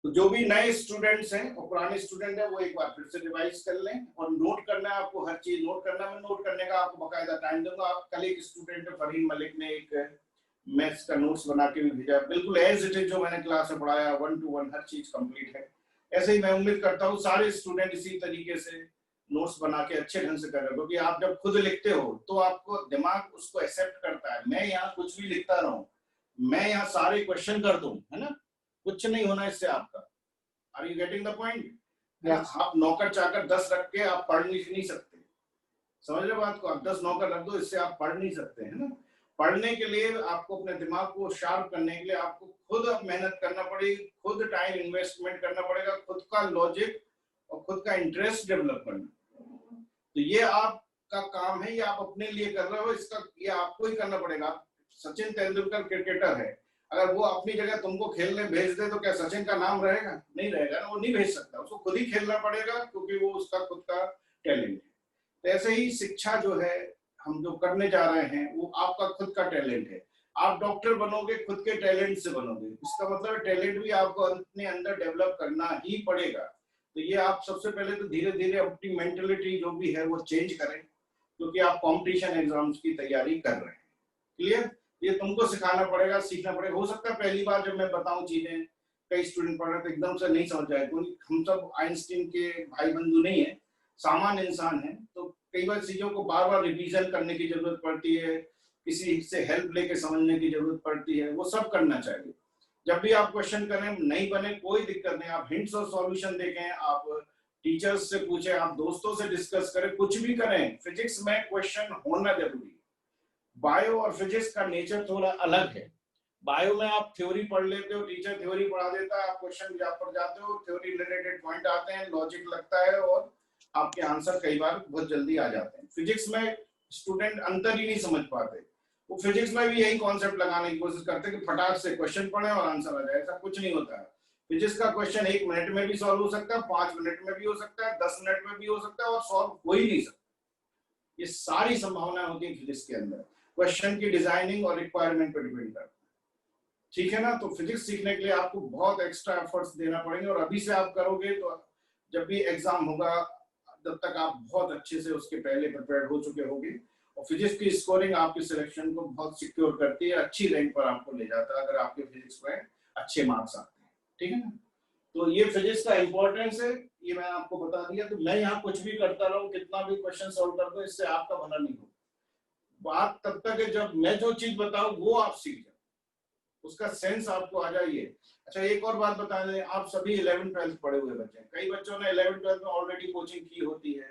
तो जो भी नए स्टूडेंट्स हैं और पुराने स्टूडेंट हैं वो एक बार फिर से रिवाइज कर लें, और नोट करना है आपको, हर चीज नोट करना। मैं नोट करने का आपको बकायदा टाइम दूंगा। कल एक स्टूडेंट फरहीन मलिक ने एक मैथ्स का नोट्स बना के भी भेजा, बिल्कुल एज इट इज जो मैंने क्लास में पढ़ाया, 1 to 1 हर चीज कंप्लीट है। ऐसे ही मैं उम्मीद करता हूँ सारे स्टूडेंट इसी तरीके से नोट्स बना के अच्छे ढंग से कर रहे हो, क्योंकि आप जब खुद लिखते हो तो आपको दिमाग उसको एक्सेप्ट करता है। मैं यहाँ कुछ भी लिखता रहूं, मैं यहाँ सारे क्वेश्चन कर दूं, है ना, कुछ नहीं होना इससे आपका। Are you getting the point? आप नौकर चाकर 10 रख के आप पढ़ नहीं सकते, समझ रहे बात को? आप 10 नौकर रख दो, इससे आप पढ़ नहीं सकते, है ना। पढ़ने के लिए आपको अपने दिमाग को शार्प करने के लिए आपको खुद मेहनत करना पड़ेगी, खुद टाइम इन्वेस्टमेंट करना पड़ेगा, खुद का लॉजिक और खुद का इंटरेस्ट डेवलप करना। तो ये आपका काम है, ये आप अपने लिए कर रहे हो, इसका ये आपको ही करना पड़ेगा। सचिन तेंदुलकर क्रिकेटर है, अगर वो अपनी जगह तुमको खेलने भेज दे तो क्या सचिन का नाम रहेगा? नहीं रहेगा ना, वो नहीं भेज सकता, उसको खुद ही खेलना पड़ेगा, क्योंकि वो उसका खुद का टैलेंट है। तो ऐसे ही शिक्षा जो है हम जो करने जा रहे हैं वो आपका खुद का टैलेंट है। आप डॉक्टर बनोगे खुद के टैलेंट से बनोगे, इसका मतलब टैलेंट भी आपको अपने अंदर डेवलप करना ही पड़ेगा। तो ये आप सबसे पहले तो धीरे धीरे अपनी मेंटेलिटी जो भी है वो चेंज करें, क्योंकि आप कंपटीशन एग्जाम्स की तैयारी कर रहे हैं। क्लियर? ये तुमको सिखाना पड़ेगा, सीखना पड़ेगा। हो सकता है पहली बार जब मैं बताऊं चीजें, कई स्टूडेंट पढ़ रहे तो एकदम से नहीं समझ आए, क्योंकि हम सब आइंस्टीन के भाई बंधु नहीं है, सामान्य इंसान है। तो कई बार चीजों को बार बार रिवीजन करने की जरूरत पड़ती है, किसी से हेल्प लेके समझने की जरूरत पड़ती है, वो सब करना चाहिए। जब भी आप क्वेश्चन करें नहीं बने कोई दिक्कत नहीं, आप हिंट्स और सॉल्यूशन देखें, आप टीचर्स से पूछें, आप दोस्तों से डिस्कस करें, कुछ भी करें। फिजिक्स में क्वेश्चन होना जरूरी है। बायो और फिजिक्स का नेचर थोड़ा अलग है। बायो में आप थ्योरी पढ़ लेते हो, टीचर थ्योरी पढ़ा देता है, आप क्वेश्चन पर जाते हो, थ्योरी रिलेटेड पॉइंट आते हैं, लॉजिक लगता है और आपके आंसर कई बार बहुत जल्दी आ जाते हैं। फिजिक्स में स्टूडेंट अंतर ही नहीं समझ पाते, वो फिजिक्स में भी यही कॉन्सेप्ट लगाने की कोशिश करते हैं कि फटाक से क्वेश्चन पढ़े और आंसर आ जाए। ऐसा कुछ नहीं होता है। फिजिक्स का क्वेश्चन 1 मिनट में भी सॉल्व हो सकता है, 5 मिनट में भी हो सकता है, 10 मिनट में भी हो सकता है, और सॉल्व हो ही नहीं सकता। ये सारी संभावनाएं होती है फिजिक्स के अंदर। क्वेश्चन की डिजाइनिंग और रिक्वायरमेंट पर डिपेंड करता है, ठीक है ना। तो फिजिक्स सीखने के लिए आपको बहुत एक्स्ट्रा एफर्ट्स देना पड़ेंगे, और अभी से आप करोगे तो जब भी एग्जाम होगा तब तक आप बहुत अच्छे से उसके पहले प्रिपेयर हो चुके होंगे। और फिजिक्स की स्कोरिंग आपके सिलेक्शन को बहुत सिक्योर करती है, अच्छी रैंक पर आपको ले जाता है अगर आपके फिजिक्स में अच्छे मार्क्स आते हैं, ठीक है ना। तो ये फिजिक्स का इंपॉर्टेंस है, ये मैं आपको बता दिया। तो मैं यहाँ कुछ भी करता रहूं, कितना भी क्वेश्चन सॉल्व कर दो, इससे आपका भला नहीं होगा। बात तब तक है जब मैं जो चीज बताऊं वो आप सीख जाओ, उसका सेंस आपको आ जाइए। अच्छा एक और बात बता दें, आप सभी 11th 12th पढ़े हुए बच्चे हैं, कई बच्चों ने 11th 12th में ऑलरेडी कोचिंग की होती है,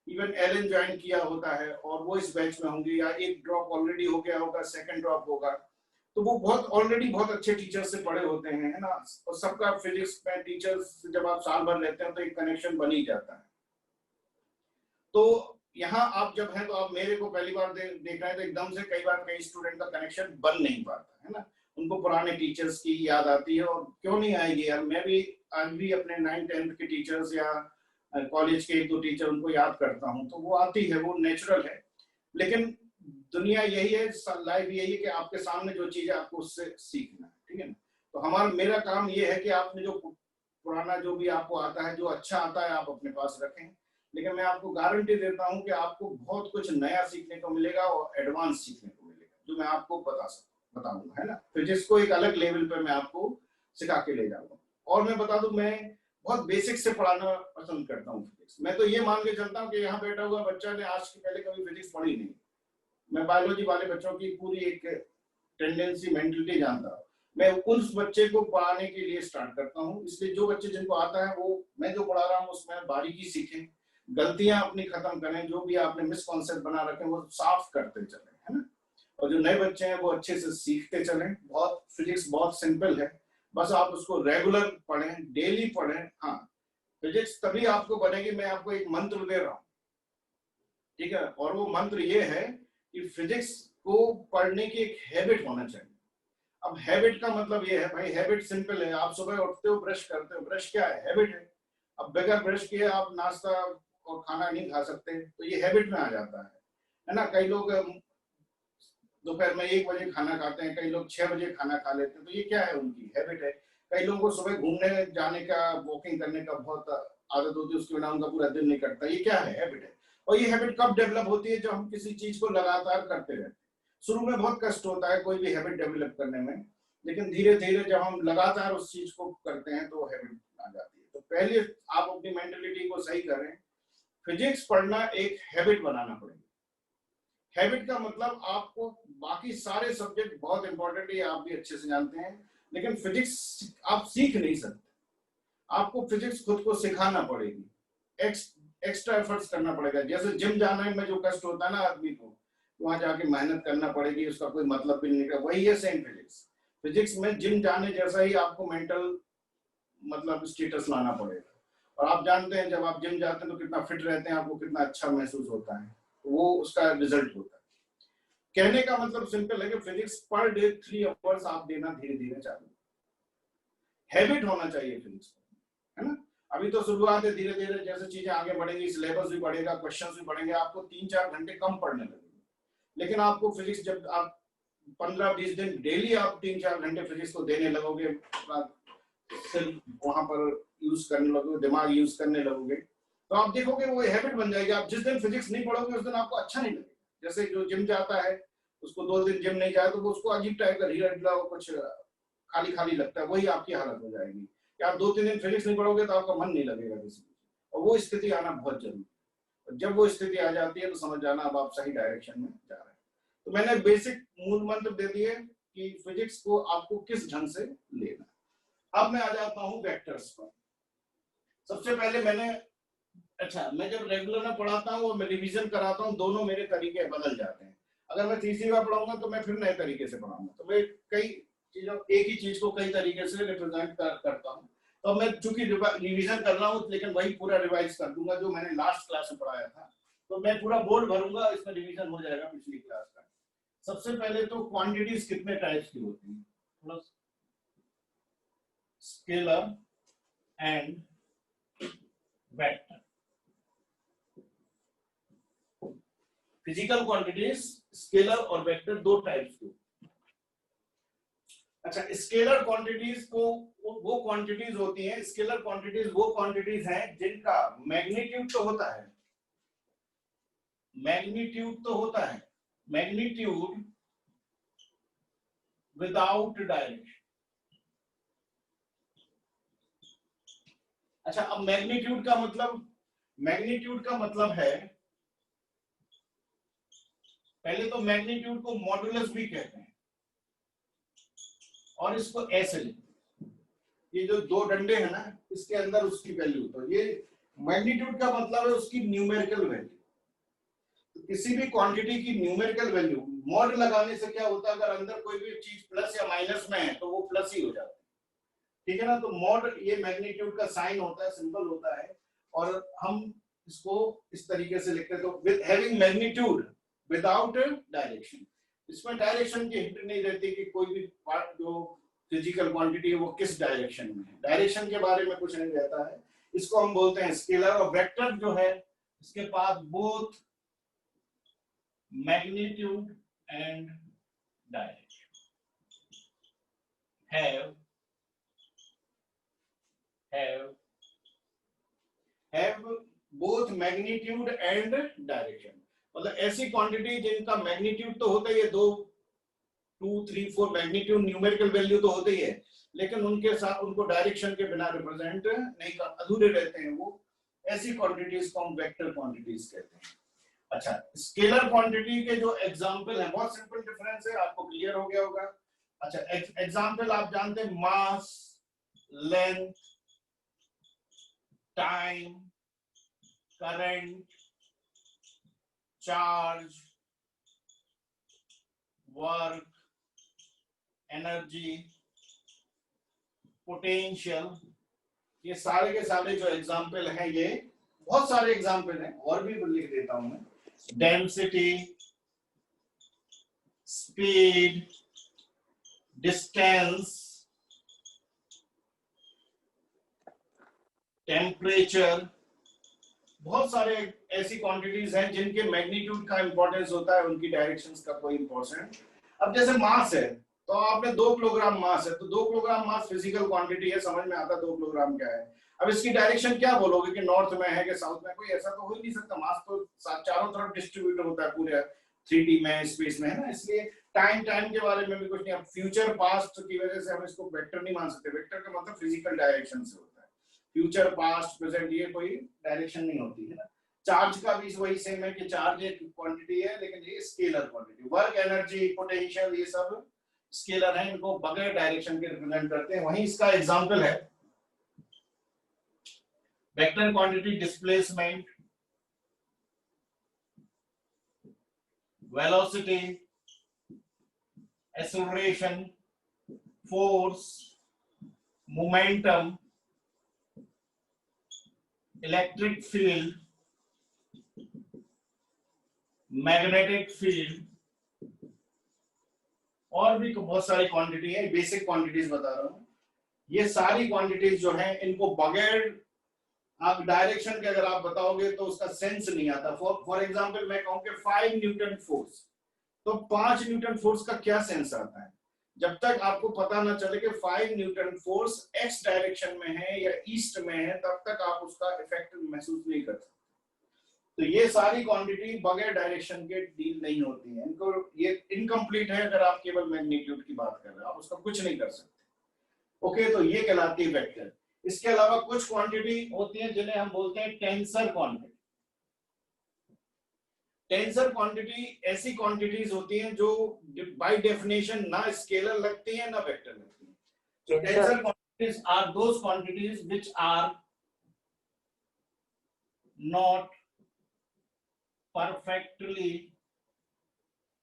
इवन एलएन ज्वाइन किया होता है, और वो इस बैच में होंगे, या एक ड्रॉप ऑलरेडी हो गया होगा, सेकंड ड्रॉप होगा, तो वो बहुत ऑलरेडी बहुत अच्छे टीचर्स से पढ़े होते हैं, है ना। और सबका फिजिक्स में टीचर्स जब आप साल भर रहते हैं तो एक कनेक्शन बन ही जाता है। तो यहाँ आप जब है तो आप मेरे को पहली बार देख रहे हैं तो एकदम से कई बार कई स्टूडेंट का कनेक्शन बन नहीं पाता है ना, उनको पुराने टीचर्स की याद आती है, और क्यों नहीं आएगी यार। मैं भी आज भी अपने 9th 10th के टीचर्स या कॉलेज के 1-2 टीचर उनको याद करता हूँ, तो वो आती है, वो नेचुरल है। लेकिन दुनिया यही है, लाइफ यही है कि आपके सामने जो चीज है आपको उससे सीखना है, ठीक है ना। तो मेरा काम ये है कि आपने जो पुराना जो भी आपको आता है, जो अच्छा आता है आप अपने पास रखें, लेकिन मैं आपको गारंटी देता हूं कि आपको बहुत कुछ नया सीखने को मिलेगा और एडवांस सीखने को मिलेगा, जो मैं आपको बताऊंगा, है ना। फिजिक्स को एक अलग लेवल पे मैं आपको सिखा के ले जाऊंगा। और मैं बता दूं, मैं बहुत बेसिक से पढ़ाना पसंद करता हूँ फिजिक्स। मैं तो ये मान के चलता हूँ कि यहाँ बैठा हुआ बच्चा ने आज के पहले कभी फिजिक्स पढ़ी नहीं। मैं बायोलॉजी वाले बच्चों की पूरी एक टेंडेंसी, मेंटलिटी जानता हूँ। मैं उस बच्चे को पढ़ाने के लिए स्टार्ट करता हूँ, इसलिए जो बच्चे जिनको आता है वो मैं जो पढ़ा रहा हूँ उसमें बारीकी सीखें, गलतियां अपनी खत्म करें, जो भी आपने मिसकॉन्सेप्ट बना रखे वो साफ करते चले, है ना। और जो नए बच्चे हैं वो अच्छे से सीखते चलें। बहुत फिजिक्स बहुत सिंपल है, बस आप उसको रेगुलर पढ़ें, डेली पढ़ें। हाँ, फिजिक्स तभी आपको बनेगी, मैं आपको एक मंत्र दे रहा हूँ, ठीक है। और वो मंत्र ये है कि फिजिक्स को पढ़ने की एक हैबिट होना चाहिए। अब हैबिट का मतलब ये है भाई, हैबिट सिंपल है, आप सुबह उठते हो, ब्रश करते हो, ब्रश क्या है? हैबिट है। अब बगैर ब्रश किए आप नाश्ता और खाना नहीं खा सकते, तो ये हैबिट में आ जाता है ना। कई लोग दोपहर में 1 बजे खाना खाते हैं, कई लोग 6 बजे खाना खा लेते हैं, तो ये क्या है? उनकी हैबिट है। कई लोगों को सुबह घूमने जाने का, वॉकिंग करने का बहुत आदत होती है, उसके बिना उनका पूरा दिन नहीं कटता। ये क्या है? हैबिट है। और ये हैबिट कब डेवलप होती है? जब हम किसी चीज को लगातार करते रहते हैं। शुरू में बहुत कष्ट होता है कोई भी हैबिट डेवलप करने में, लेकिन धीरे धीरे जब हम लगातार उस चीज को करते हैं तो हैबिट आ जाती है। तो पहले आप अपनी मेंटलिटी को सही करें। फिजिक्स पढ़ना एक हैबिट बनाना पड़ेगा। हैबिट का मतलब आपको बाकी सारे सब्जेक्ट बहुत इंपॉर्टेंट है, आप भी अच्छे से जानते हैं, लेकिन फिजिक्स आप सीख नहीं सकते। आपको फिजिक्स खुद को सिखाना पड़ेगी, एक्स्ट्रा एफर्ट्स करना पड़ेगा। जैसे जिम जाने में जो कष्ट होता है ना आदमी को, वहां जाके मेहनत करना पड़ेगी, उसका कोई मतलब भी नहीं है, वही है सेम फिजिक्स। फिजिक्स में जिम जाने जैसा ही आपको मेंटल मतलब स्टेटस लाना पड़ेगा। और आप जानते हैं जब आप जिम जाते हैं तो कितना फिट रहते हैं, आपको कितना अच्छा महसूस होता है, वो उसका रिजल्ट होता है। कहने का मतलब सिंपल है कि फिजिक्स पर डे 3 आवर्स आप देना धीरे धीरे चालू। हैबिट होना चाहिए फिजिक्स, है ना। अभी तो शुरुआत है, धीरे धीरे जैसे चीजें आगे बढ़ेंगी, सिलेबस भी बढ़ेगा, क्वेश्चंस भी बढ़ेंगे, आपको 3-4 घंटे कम पढ़ने लगेंगे। लेकिन आपको फिजिक्स जब आप 15-20 दिन डेली आप 3-4 घंटे फिजिक्स को देने लगोगे, सिर्फ वहां पर यूज करने लगोगे, दिमाग यूज करने लगोगे, तो आप देखोगे वो हैबिट बन जाएगी। आप जिस दिन फिजिक्स नहीं पढ़ोगे उस दिन आपको अच्छा नहीं लगेगा। जैसे जो जिम जाता है उसको 2 दिन जिम नहीं जाए तो वो उसको अजीब टाइप का ढीला कुछ खाली खाली लगता है, वही आपकी हालत हो जाएगी कि आप 2-3 दिन फिजिक्स नहीं पढ़ोगे तो आपका मन नहीं लगेगा किसी चीज, और वो स्थिति आना बहुत जरूरी है। जब वो स्थिति आ जाती है तो समझ जाना अब आप सही डायरेक्शन में जा रहे हैं। तो मैंने बेसिक मूल मंत्र दे दिए कि फिजिक्स को आपको किस ढंग से लेना। अब मैं आ जाता हूं वेक्टर्स पर। सबसे पहले मैं जब रेगुलर में पढ़ाता हूँ और मैं रिवीजन कराता हूँ, दोनों मेरे तरीके बदल जाते हैं। अगर मैं तीसरी बार पढ़ाऊंगा तो मैं फिर नए तरीके से पढ़ाऊंगा, तो मैं कई चीजों, एक ही चीज को कई तरीके से रिप्रेजेंट करता हूँ। तो मैं चूंकि रिवीजन कर रहा हूँ, लेकिन वही पूरा रिवाइज कर दूंगा जो मैंने लास्ट क्लास में पढ़ाया था। तो मैं पूरा बोर्ड भरूंगा, इसमें रिवीजन हो जाएगा पिछली क्लास का। सबसे पहले तो क्वांटिटीज कितने टाइप्स की होती है, थोड़ा scalar and vector. Physical quantities scalar और वेक्टर दो टाइप्स की। अच्छा, स्केलर क्वांटिटीज को वो क्वांटिटीज होती हैं, स्केलर क्वांटिटीज वो क्वांटिटीज हैं जिनका मैग्नीट्यूड तो होता है, मैग्नीट्यूड विदाउट डायरेक्शन। अच्छा, अब मैग्नीट्यूड का मतलब है, पहले तो मैग्नीट्यूड को मॉडुलस भी कहते हैं, और इसको ऐसे लिखते हैं, ये जो दो डंडे हैं ना, इसके अंदर उसकी वैल्यू, तो ये मैग्नीट्यूड का मतलब है उसकी न्यूमेरिकल वैल्यू। तो किसी भी क्वांटिटी की न्यूमेरिकल वैल्यू, मॉड लगाने से क्या होता है, अगर अंदर कोई भी चीज प्लस या माइनस में है तो वो प्लस ही हो जाता है, ठीक है ना। तो मॉड ये मैग्नीट्यूड का साइन होता है, सिंबल होता है, और हम इसको इस तरीके से लिखते हैं। तो with having magnitude without direction, इसमें डायरेक्शन की हिंट नहीं रहती कि कोई भी पार्ट जो फिजिकल क्वांटिटी है वो किस डायरेक्शन में है, डायरेक्शन के बारे में कुछ नहीं रहता है। इसको हम बोलते हैं स्केलर। और वेक्टर जो है, इसके पास both magnitude and direction have both magnitude and direction। मतलब ऐसी क्वांटिटी जिनका मैग्नीट्यूड तो होता ही है, 2, 3, 4 मैग्नीट्यूड न्यूमेरिकल वैल्यू तो होते ही है, लेकिन उनके साथ उनको डायरेक्शन के बिना रिप्रेजेंट नहीं कर, अधूरे रहते हैं वो। ऐसी क्वांटिटीज को हम वेक्टर क्वांटिटीज कहते हैं। अच्छा, स्केलर क्वांटिटी के जो एग्जांपल है, बहुत सिंपल डिफरेंस है, आपको क्लियर हो गया होगा। अच्छा, एग्जांपल आप जानते हैं, mass, length, time, current, charge, work, energy, potential, ये सारे के सारे जो एग्जाम्पल हैं, ये बहुत सारे एग्जाम्पल हैं, और भी लिख देता हूं मैं। डेंसिटी, स्पीड, डिस्टेंस, टेम्परेचर, बहुत सारे ऐसी क्वांटिटीज हैं जिनके मैग्नीट्यूड का इंपॉर्टेंस होता है, उनकी डायरेक्शंस का कोई इंपॉर्टेंस। अब जैसे मास है, तो आपने 2 किलोग्राम मास है, तो 2 किलोग्राम मास फिजिकल क्वांटिटी है, समझ में आता 2 किलोग्राम क्या है। अब इसकी डायरेक्शन क्या बोलोगे कि नॉर्थ में है कि साउथ में, कोई ऐसा तो हो ही नहीं सकता, मास तो चारों तरफ डिस्ट्रीब्यूट होता है पूरे 3D में, स्पेस में, है ना। इसलिए टाइम के बारे में भी कुछ नहीं। अब फ्यूचर पास्ट की वजह से हम इसको वेक्टर नहीं मान सकते, वेक्टर का मतलब फिजिकल डायरेक्शन से होता है, फ्यूचर पास्ट प्रेजेंट ये कोई डायरेक्शन नहीं होती है ना। चार्ज का भी वही सेम है कि चार्ज एक क्वांटिटी है, लेकिन ये scalar quantity. Work, energy, potential, ये सब स्केलर है, इनको बगैर डायरेक्शन के रिप्रेजेंट करते हैं। वहीं इसका एग्जांपल है vector quantity, displacement, velocity, acceleration, force, momentum, electric field, magnetic field, और भी बहुत सारी क्वांटिटी है, बेसिक क्वांटिटीज बता रहा हूं। ये सारी क्वांटिटीज जो है, इनको बगैर आप डायरेक्शन के अगर आप बताओगे तो उसका सेंस नहीं आता। फॉर एग्जांपल मैं कहूं कि 5 न्यूटन फोर्स, तो 5 न्यूटन फोर्स का क्या सेंस आता है? जब तक आपको पता ना चले कि 5 न्यूटन फोर्स एक्स डायरेक्शन में है या ईस्ट में है, तब तक आप उसका इफेक्ट महसूस नहीं कर सकते। तो ये सारी क्वांटिटी बगैर डायरेक्शन के डील नहीं होती है, इनको ये इनकम्प्लीट है अगर आप केवल मैग्नीट्यूड की बात कर रहे हो, आप उसका कुछ नहीं कर सकते। ओके, तो ये कहलाती है वेक्टर। इसके अलावा कुछ क्वांटिटी होती है जिन्हें हम बोलते हैं टेंसर क्वांटिटी। टेंसर क्वांटिटी ऐसी क्वांटिटीज होती हैं जो बाय डेफिनेशन ना स्केलर लगती हैं ना वेक्टर लगती हैं। So tensor quantities are those quantities which are not perfectly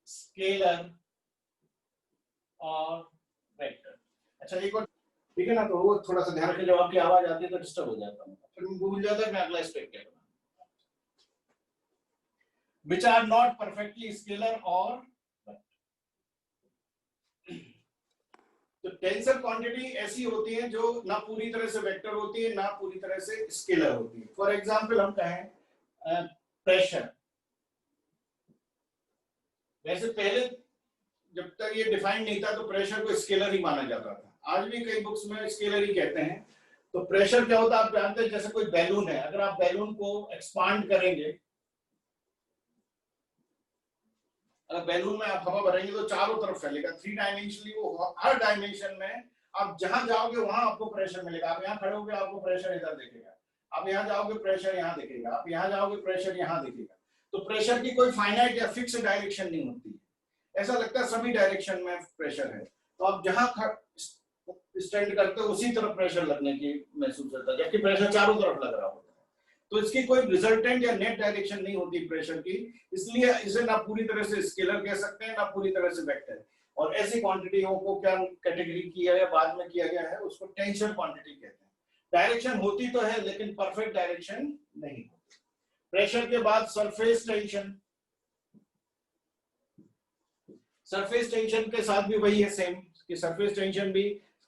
scalar or vector। अच्छा, एक और ठीक है ना, तो वो थोड़ा सा ध्यान रखिए, जब आपकी आवाज आती है तो डिस्टर्ब हो जाता हूँ, फिर मैं भूल जाता है मैं अगला स्टेप क्या करना। Which are not perfectly scalar or तो टेंसर क्वांटिटी ऐसी होती है जो ना पूरी तरह से वेक्टर होती है ना पूरी तरह से स्केलर होती है। फॉर एग्जांपल हम कहें प्रेशर, वैसे पहले जब तक ये डिफाइन नहीं था तो प्रेशर को स्केलर ही माना जाता था, आज भी कई बुक्स में स्केलर ही कहते हैं। तो प्रेशर क्या होता है आप जानते हैं, जैसे कोई बैलून है, अगर आप बैलून को एक्सपांड करेंगे, अगर बैलून में आप हवा भरेंगे तो चारों तरफ फैलेगा, 3 डायमेंशनली, वो हर डायमेंशन में आप जहां जाओगे वहां आपको प्रेशर मिलेगा। आप यहाँ खड़े होगे आपको प्रेशर इधर दिखेगा, आप यहाँ जाओगे प्रेशर यहाँ दिखेगा, आप यहाँ जाओगे प्रेशर यहाँ दिखेगा। तो प्रेशर की कोई फाइनाइट या फिक्स डायरेक्शन नहीं होती है, ऐसा लगता है सभी डायरेक्शन में प्रेशर है, तो आप जहां स्टैंड करते हो उसी तरफ प्रेशर लगने की महसूस होता है, जबकि प्रेशर चारों तरफ लग रहा होता है। तो इसकी कोई रिजल्टेंट या नेट डायरेक्शन नहीं होती प्रेशर की, इसलिए इसे ना पूरी तरह से स्केलर कह सकते हैं ना पूरी तरह से वेक्टर। और ऐसी क्वांटिटियों को क्या कैटेगरी किया गया, बाद में किया गया है, उसको टेंसर क्वांटिटी कहते हैं। डायरेक्शन होती तो है लेकिन परफेक्ट डायरेक्शन नहीं होती। प्रेशर के बाद सरफेस टेंशन, सरफेस टेंशन के साथ भी वही है सेम, कि सरफेस टेंशन भी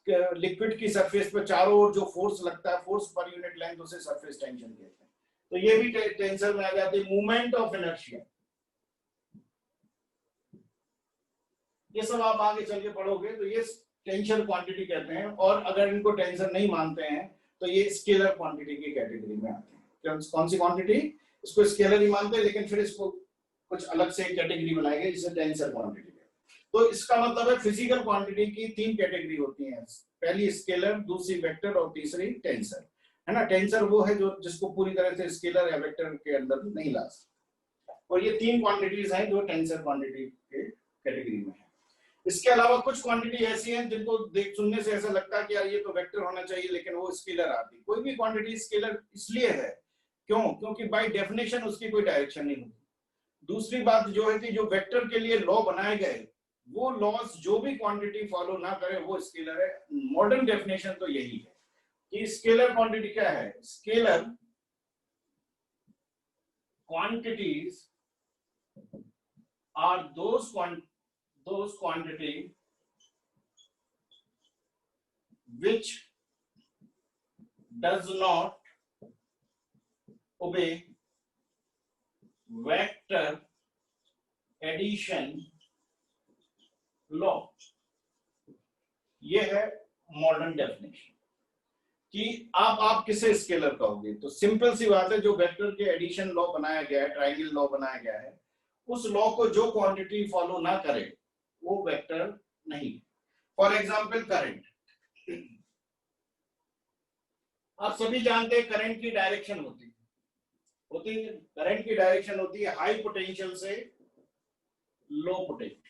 लिक्विड की सरफेस पर चारों ओर जो फोर्स लगता है, फोर्स पर यूनिट लेंथ, उसे सरफेस टेंशन कहते हैं। तो ये भी टेंसर में आ जाती है। मूवमेंट ऑफ इनर्शिया, ये सब आप आगे चल के पढ़ोगे तो ये टेंसर क्वांटिटी कहते हैं। और अगर इनको टेंसर नहीं मानते हैं तो ये स्केलर क्वांटिटी की कैटेगरी में आते हैं। कौन सी क्वांटिटी? इसको स्केलर ही मानते हैं लेकिन फिर इसको कुछ अलग से कैटेगरी बनाई गई जिसे टेंसर क्वांटिटी। तो इसका मतलब है फिजिकल क्वांटिटी की 3 कैटेगरी होती हैं, पहली स्केलर, दूसरी वेक्टर और तीसरी टेंसर, है ना। टेंसर वो है जो जिसको पूरी तरह से स्केलर या वेक्टर के अंदर नहीं ला सकते। और ये 3 क्वांटिटीज हैं जो टेंसर क्वांटिटी के कैटेगरी में है। इसके अलावा कुछ क्वांटिटी ऐसी हैं जिनको देख सुनने से ऐसा लगता है कि यार ये तो वेक्टर होना चाहिए, लेकिन वो स्केलर आती। कोई भी क्वांटिटी स्केलर इसलिए है क्यों? क्योंकि बाय डेफिनेशन उसकी कोई डायरेक्शन नहीं होती। दूसरी बात जो है कि जो वेक्टर के लिए लॉ बनाए गए, वो लॉस जो भी क्वांटिटी फॉलो ना करे वो स्केलर है। मॉडर्न डेफिनेशन तो यही है कि स्केलर क्वांटिटी क्या है? Scalar quantities are those quantity which does not obey vector addition law। ये है मॉडर्न डेफिनेशन कि आप किसे स्केलर कहोगे। तो सिंपल सी बात है, जो वेक्टर के एडिशन लॉ बनाया गया है, ट्रायंगल लॉ बनाया गया है, उस लॉ को जो क्वांटिटी फॉलो ना करे वो वेक्टर नहीं। फॉर एग्जांपल करंट, आप सभी जानते हैं करंट की डायरेक्शन होती है करंट की डायरेक्शन होती है हाई पोटेंशियल से लो पोटेंशियल।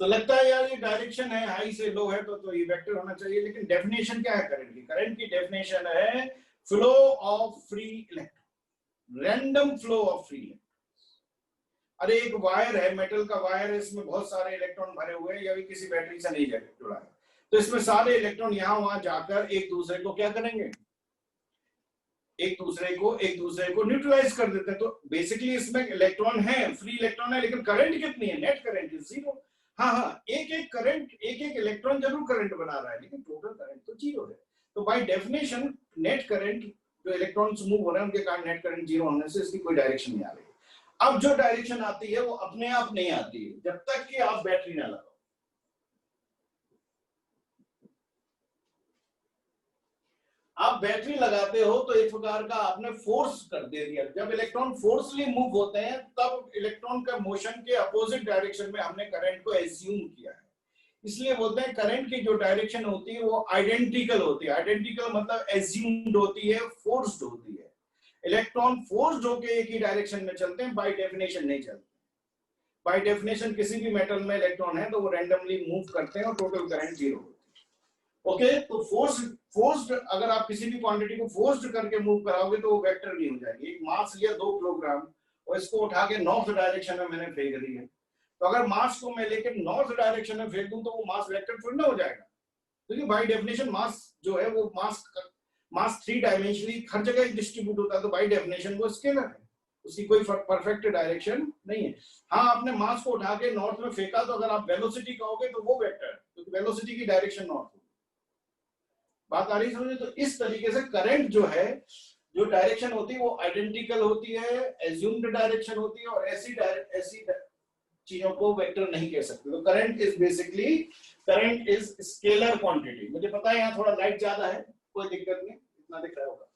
तो लगता है यार ये डायरेक्शन है, हाई से लो है तो ये वेक्टर होना चाहिए, लेकिन डेफिनेशन क्या है करंट की? करंट की डेफिनेशन है flow of free electron, random flow of free electron. अरे एक वायर है, मेटल का वायर है, इसमें बहुत सारे इलेक्ट्रॉन भरे हुए हैं, या भी किसी बैटरी से नहीं जुड़ा है, तो इसमें सारे इलेक्ट्रॉन यहां वहां जाकर एक दूसरे को क्या करेंगे? एक दूसरे को न्यूट्रलाइज कर देते हैं। तो बेसिकली इसमें इलेक्ट्रॉन है, फ्री इलेक्ट्रॉन है, लेकिन करंट कितनी है? Net current is zero. हाँ, एक इलेक्ट्रॉन जरूर करंट बना रहा है, लेकिन टोटल करंट तो जीरो है। तो बाय डेफिनेशन नेट करंट, जो इलेक्ट्रॉन्स मूव हो रहे हैं उनके कारण नेट करंट जीरो होने से इसकी कोई डायरेक्शन नहीं आ रही। अब जो डायरेक्शन आती है वो अपने आप नहीं आती है जब तक कि आप बैटरी ना लगाओ। आप बैटरी लगाते हो तो एक प्रकार का आपने फोर्स कर दे दिया। जब इलेक्ट्रॉन फोर्सली मूव होते हैं तब इलेक्ट्रॉन का मोशन के अपोजिट डायरेक्शन में हमने करंट को एज्यूम किया है। इसलिए बोलते हैं करंट की जो डायरेक्शन होती है वो आइडेंटिकल होती है। आइडेंटिकल मतलब एज्यूम्ड होती है, फोर्स्ड होती है। इलेक्ट्रॉन फोर्स्ड होकर एक ही डायरेक्शन में चलते हैं, बाय डेफिनेशन नहीं चलते। बाय डेफिनेशन किसी भी मेटल में इलेक्ट्रॉन है तो वो रैंडमली मूव करते हैं और टोटल करंट जीरो होती है। ओके, तो फोर्स्ड अगर आप किसी भी क्वांटिटी को फोर्स्ड करके मूव कराओगे तो वो वेक्टर नहीं हो जाएगी। एक मास लिया 2 किलोग्राम और इसको उठा के नॉर्थ डायरेक्शन में मैंने फेंक दी है, तो अगर मास को मैं लेकर नॉर्थ डायरेक्शन में फेंक दूं तो वो मास वेक्टर थोड़ी ना हो जाएगा, क्योंकि बाय डेफिनेशन मास जो है वो मास 3 डायमेंशनली हर जगह डिस्ट्रीब्यूट होता है, तो बाय डेफिनेशन वो स्केलर है, उसकी कोई परफेक्ट डायरेक्शन नहीं है। हाँ, आपने मास को उठा के नॉर्थ में फेंका तो अगर आप वेलोसिटी कहोगे तो वो वेक्टर है, क्योंकि वेलोसिटी की डायरेक्शन नॉर्थ होगी। बात आ रही समझे? तो इस तरीके से करंट जो है, जो डायरेक्शन होती है वो आइडेंटिकल होती है, एज्यूम्ड डायरेक्शन होती है, और ऐसी चीजों को वेक्टर नहीं कह सकते। तो करंट इज स्केलर क्वांटिटी। मुझे पता है यहाँ थोड़ा लाइट ज्यादा है, कोई दिक्कत नहीं, इतना दिख रहा होगा।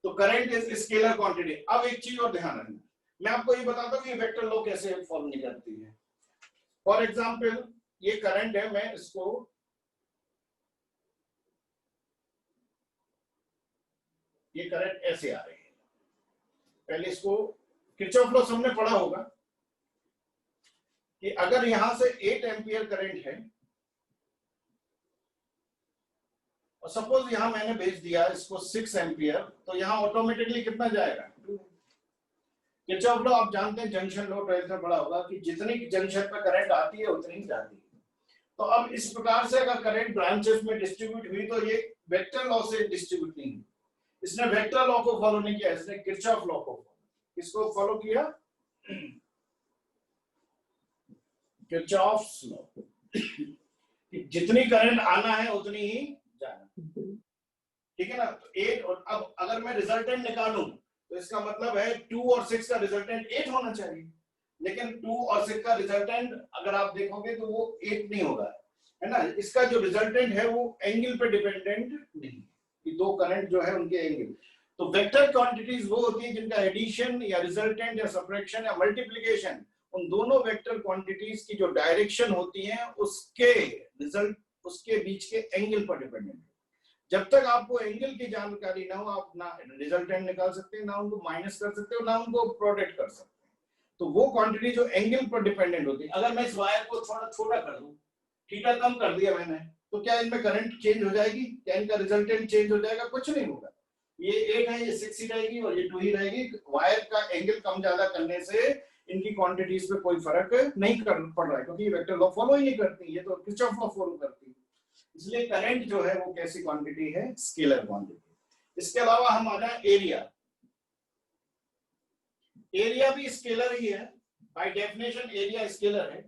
तो करंट इज स्केलर क्वांटिटी। अब एक चीज और ध्यान रखना, मैं आपको ये बताता हूँ कि वेक्टर लॉ कैसे फॉर्म नहीं करती है। फॉर एग्जाम्पल ये करंट है, मैं इसको ये करंट ऐसे आ रही है। पहले इसको किरचॉफ लॉ हमने पढ़ा होगा कि अगर यहां से 8 एम्पियर करंट है और सपोज यहां मैंने भेज दिया इसको 6 एम्पियर, तो यहां ऑटोमेटिकली कितना जाएगा? किरचॉफ लॉ आप जानते हैं, जंक्शन लॉ 12th में पढ़ा होगा कि जितनी जंक्शन पर करंट आती है उतनी ही जाती है। तो अब इस प्रकार से अगर करंट ब्रांचेस में डिस्ट्रीब्यूट हुई तो ये वेक्टर लॉ से डिस्ट्रीब्यूट नहीं हुई। इसने वेक्टर लॉ को फॉलो नहीं किया, इसने किरचॉफ लॉ को किसको फॉलो किया? Kirchhoff's law. जितनी करंट आना है उतनी ही जाना, ठीक है ना? तो 8, और अब अगर मैं रिजल्टेंट निकालूं तो इसका मतलब है 2 और 6 का रिजल्टेंट 8 होना चाहिए, लेकिन 2 और 6 का रिजल्टेंट अगर आप देखोगे तो वो 8 नहीं होगा, है ना? इसका जो रिजल्टेंट है वो एंगल पे डिपेंडेंट नहीं, कि 2 करंट जो है उनके एंगल। तो वेक्टर क्वांटिटीज वो होती है जिनका एडिशन या रिजल्टेंट या सबट्रैक्शन या मल्टीप्लिकेशन, उन दोनों वेक्टर क्वांटिटीज की जो डायरेक्शन होती है उसके रिजल्ट, उसके बीच के एंगल पर डिपेंडेंट है। जब तक आपको एंगल की जानकारी ना हो, आप ना रिजल्टेंट निकाल सकते हैं, ना उनको माइनस कर सकते हो, ना उनको प्रोडक्ट कर सकते हैं। तो वो क्वांटिटी जो एंगल पर डिपेंडेंट होती है, अगर मैं इस वायर को थोड़ा छोटा कर दूं, थीटा कम कर दिया मैंने, तो क्या इनमें करंट चेंज हो जाएगी? क्या इनका रिजल्टेंट चेंज हो जाएगा? कुछ नहीं होगा। ये 8 है, ये 6 ही रहेगी और ये 2 ही रहेगी। वायर का एंगल कम ज्यादा करने से इनकी क्वांटिटीज पे कोई फर्क नहीं पड़ रहा है, क्योंकि ये वेक्टर लॉ फॉलो ही नहीं करती, ये तो किरचॉफ लॉ फॉलो करती है। इसलिए करंट जो है वो कैसी क्वांटिटी है? Scalar quantity. इसके अलावा हम आ जाए एरिया। एरिया भी स्केलर ही है, बाय डेफिनेशन एरिया स्केलर है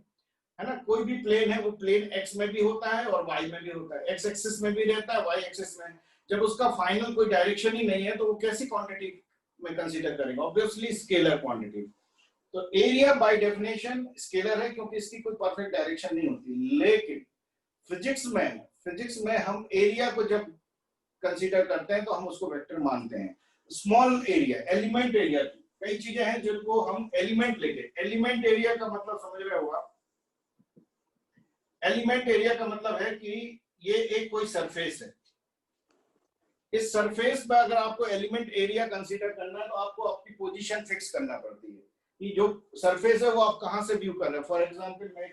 ना? कोई भी प्लेन है वो प्लेन एक्स में भी होता है और वाई में भी होता है, एक्स एक्सिस में भी रहता है, वाई एक्सिस में। जब उसका फाइनल कोई डायरेक्शन ही नहीं है तो वो कैसी क्वांटिटी में कंसीडर करेंगे? Obviously scalar quantity. तो एरिया बाय डेफिनेशन स्केलर है, क्योंकि इसकी कोई परफेक्ट डायरेक्शन नहीं होती, लेकिन फिजिक्स में हम एरिया को जब कंसीडर करते हैं तो हम उसको वेक्टर मानते हैं। स्मॉल एरिया, एलिमेंट एरिया, कई चीजें हैं जिनको हम एलिमेंट लेके, एलिमेंट एरिया का मतलब समझ रहे हो आप? एलिमेंट एरिया का मतलब है कि ये एक कोई सरफेस है, इस सरफेस पर अगर आपको एलिमेंट एरिया कंसीडर करना है तो आपको अपनी पोजीशन फिक्स करना पड़ती है कि जो सरफेस है वो आप कहां से व्यू कर रहे हैं। फॉर एग्जांपल मैं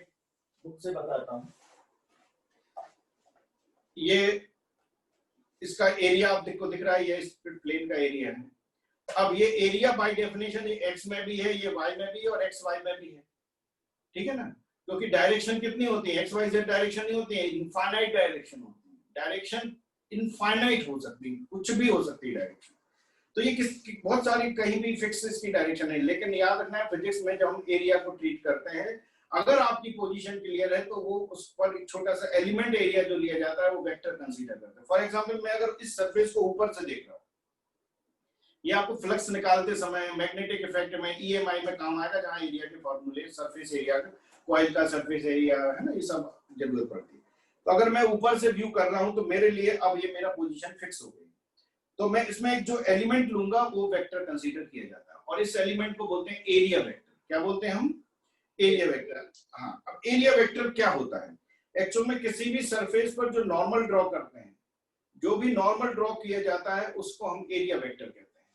बुक से बताता हूं, ये इसका एरिया आपको दिख रहा है, ये इस प्लेन का एरिया है। अब ये एरिया बाय डेफिनेशन ये एक्स में भी है, ये वाई में भी है और एक्स वाई में भी है, ठीक है ना? क्योंकि डायरेक्शन कितनी होती है, एक्स वाई जेड डायरेक्शन नहीं होती है, इनफाइनाइट डायरेक्शन होती है। डायरेक्शन इनफाइनाइट हो सकती है, कुछ भी हो सकती है डायरेक्शन। तो ये बहुत सारी कहीं भी फिक्स इसकी डायरेक्शन है, लेकिन याद रखना है फिजिक्स में जब हम एरिया को ट्रीट करते हैं, अगर आपकी पोजीशन क्लियर है तो वो उस पर एक छोटा सा एलिमेंट एरिया जो लिया जाता है वो वेक्टर कंसीडर करते हैं। फॉर एग्जांपल मैं अगर इस सरफेस को ऊपर से देख रहा हूं, ये आपको फ्लक्स निकालते समय मैग्नेटिक इफेक्ट में ईएमआई में काम आएगा, जहां एरिया के फॉर्मूले सरफेस एरिया का, कॉइल का सरफेस एरिया है ना, ये सब जरूरत पड़ती है। तो अगर मैं ऊपर से व्यू कर रहा हूं तो मेरे लिए अब ये मेरा पोजीशन फिक्स हो गई, तो मैं इसमें एक जो एलिमेंट लूंगा वो वेक्टर कंसीडर किया जाता है और इस एलिमेंट को बोलते हैं एरिया वेक्टर। क्या बोलते हैं हम? Area vector. हाँ, अब एरिया वेक्टर क्या होता है? एक्चुअल में किसी भी सरफेस पर जो नॉर्मल ड्रॉ करते हैं, जो भी नॉर्मल ड्रॉ किया जाता है उसको हम एरिया वेक्टर कहते हैं।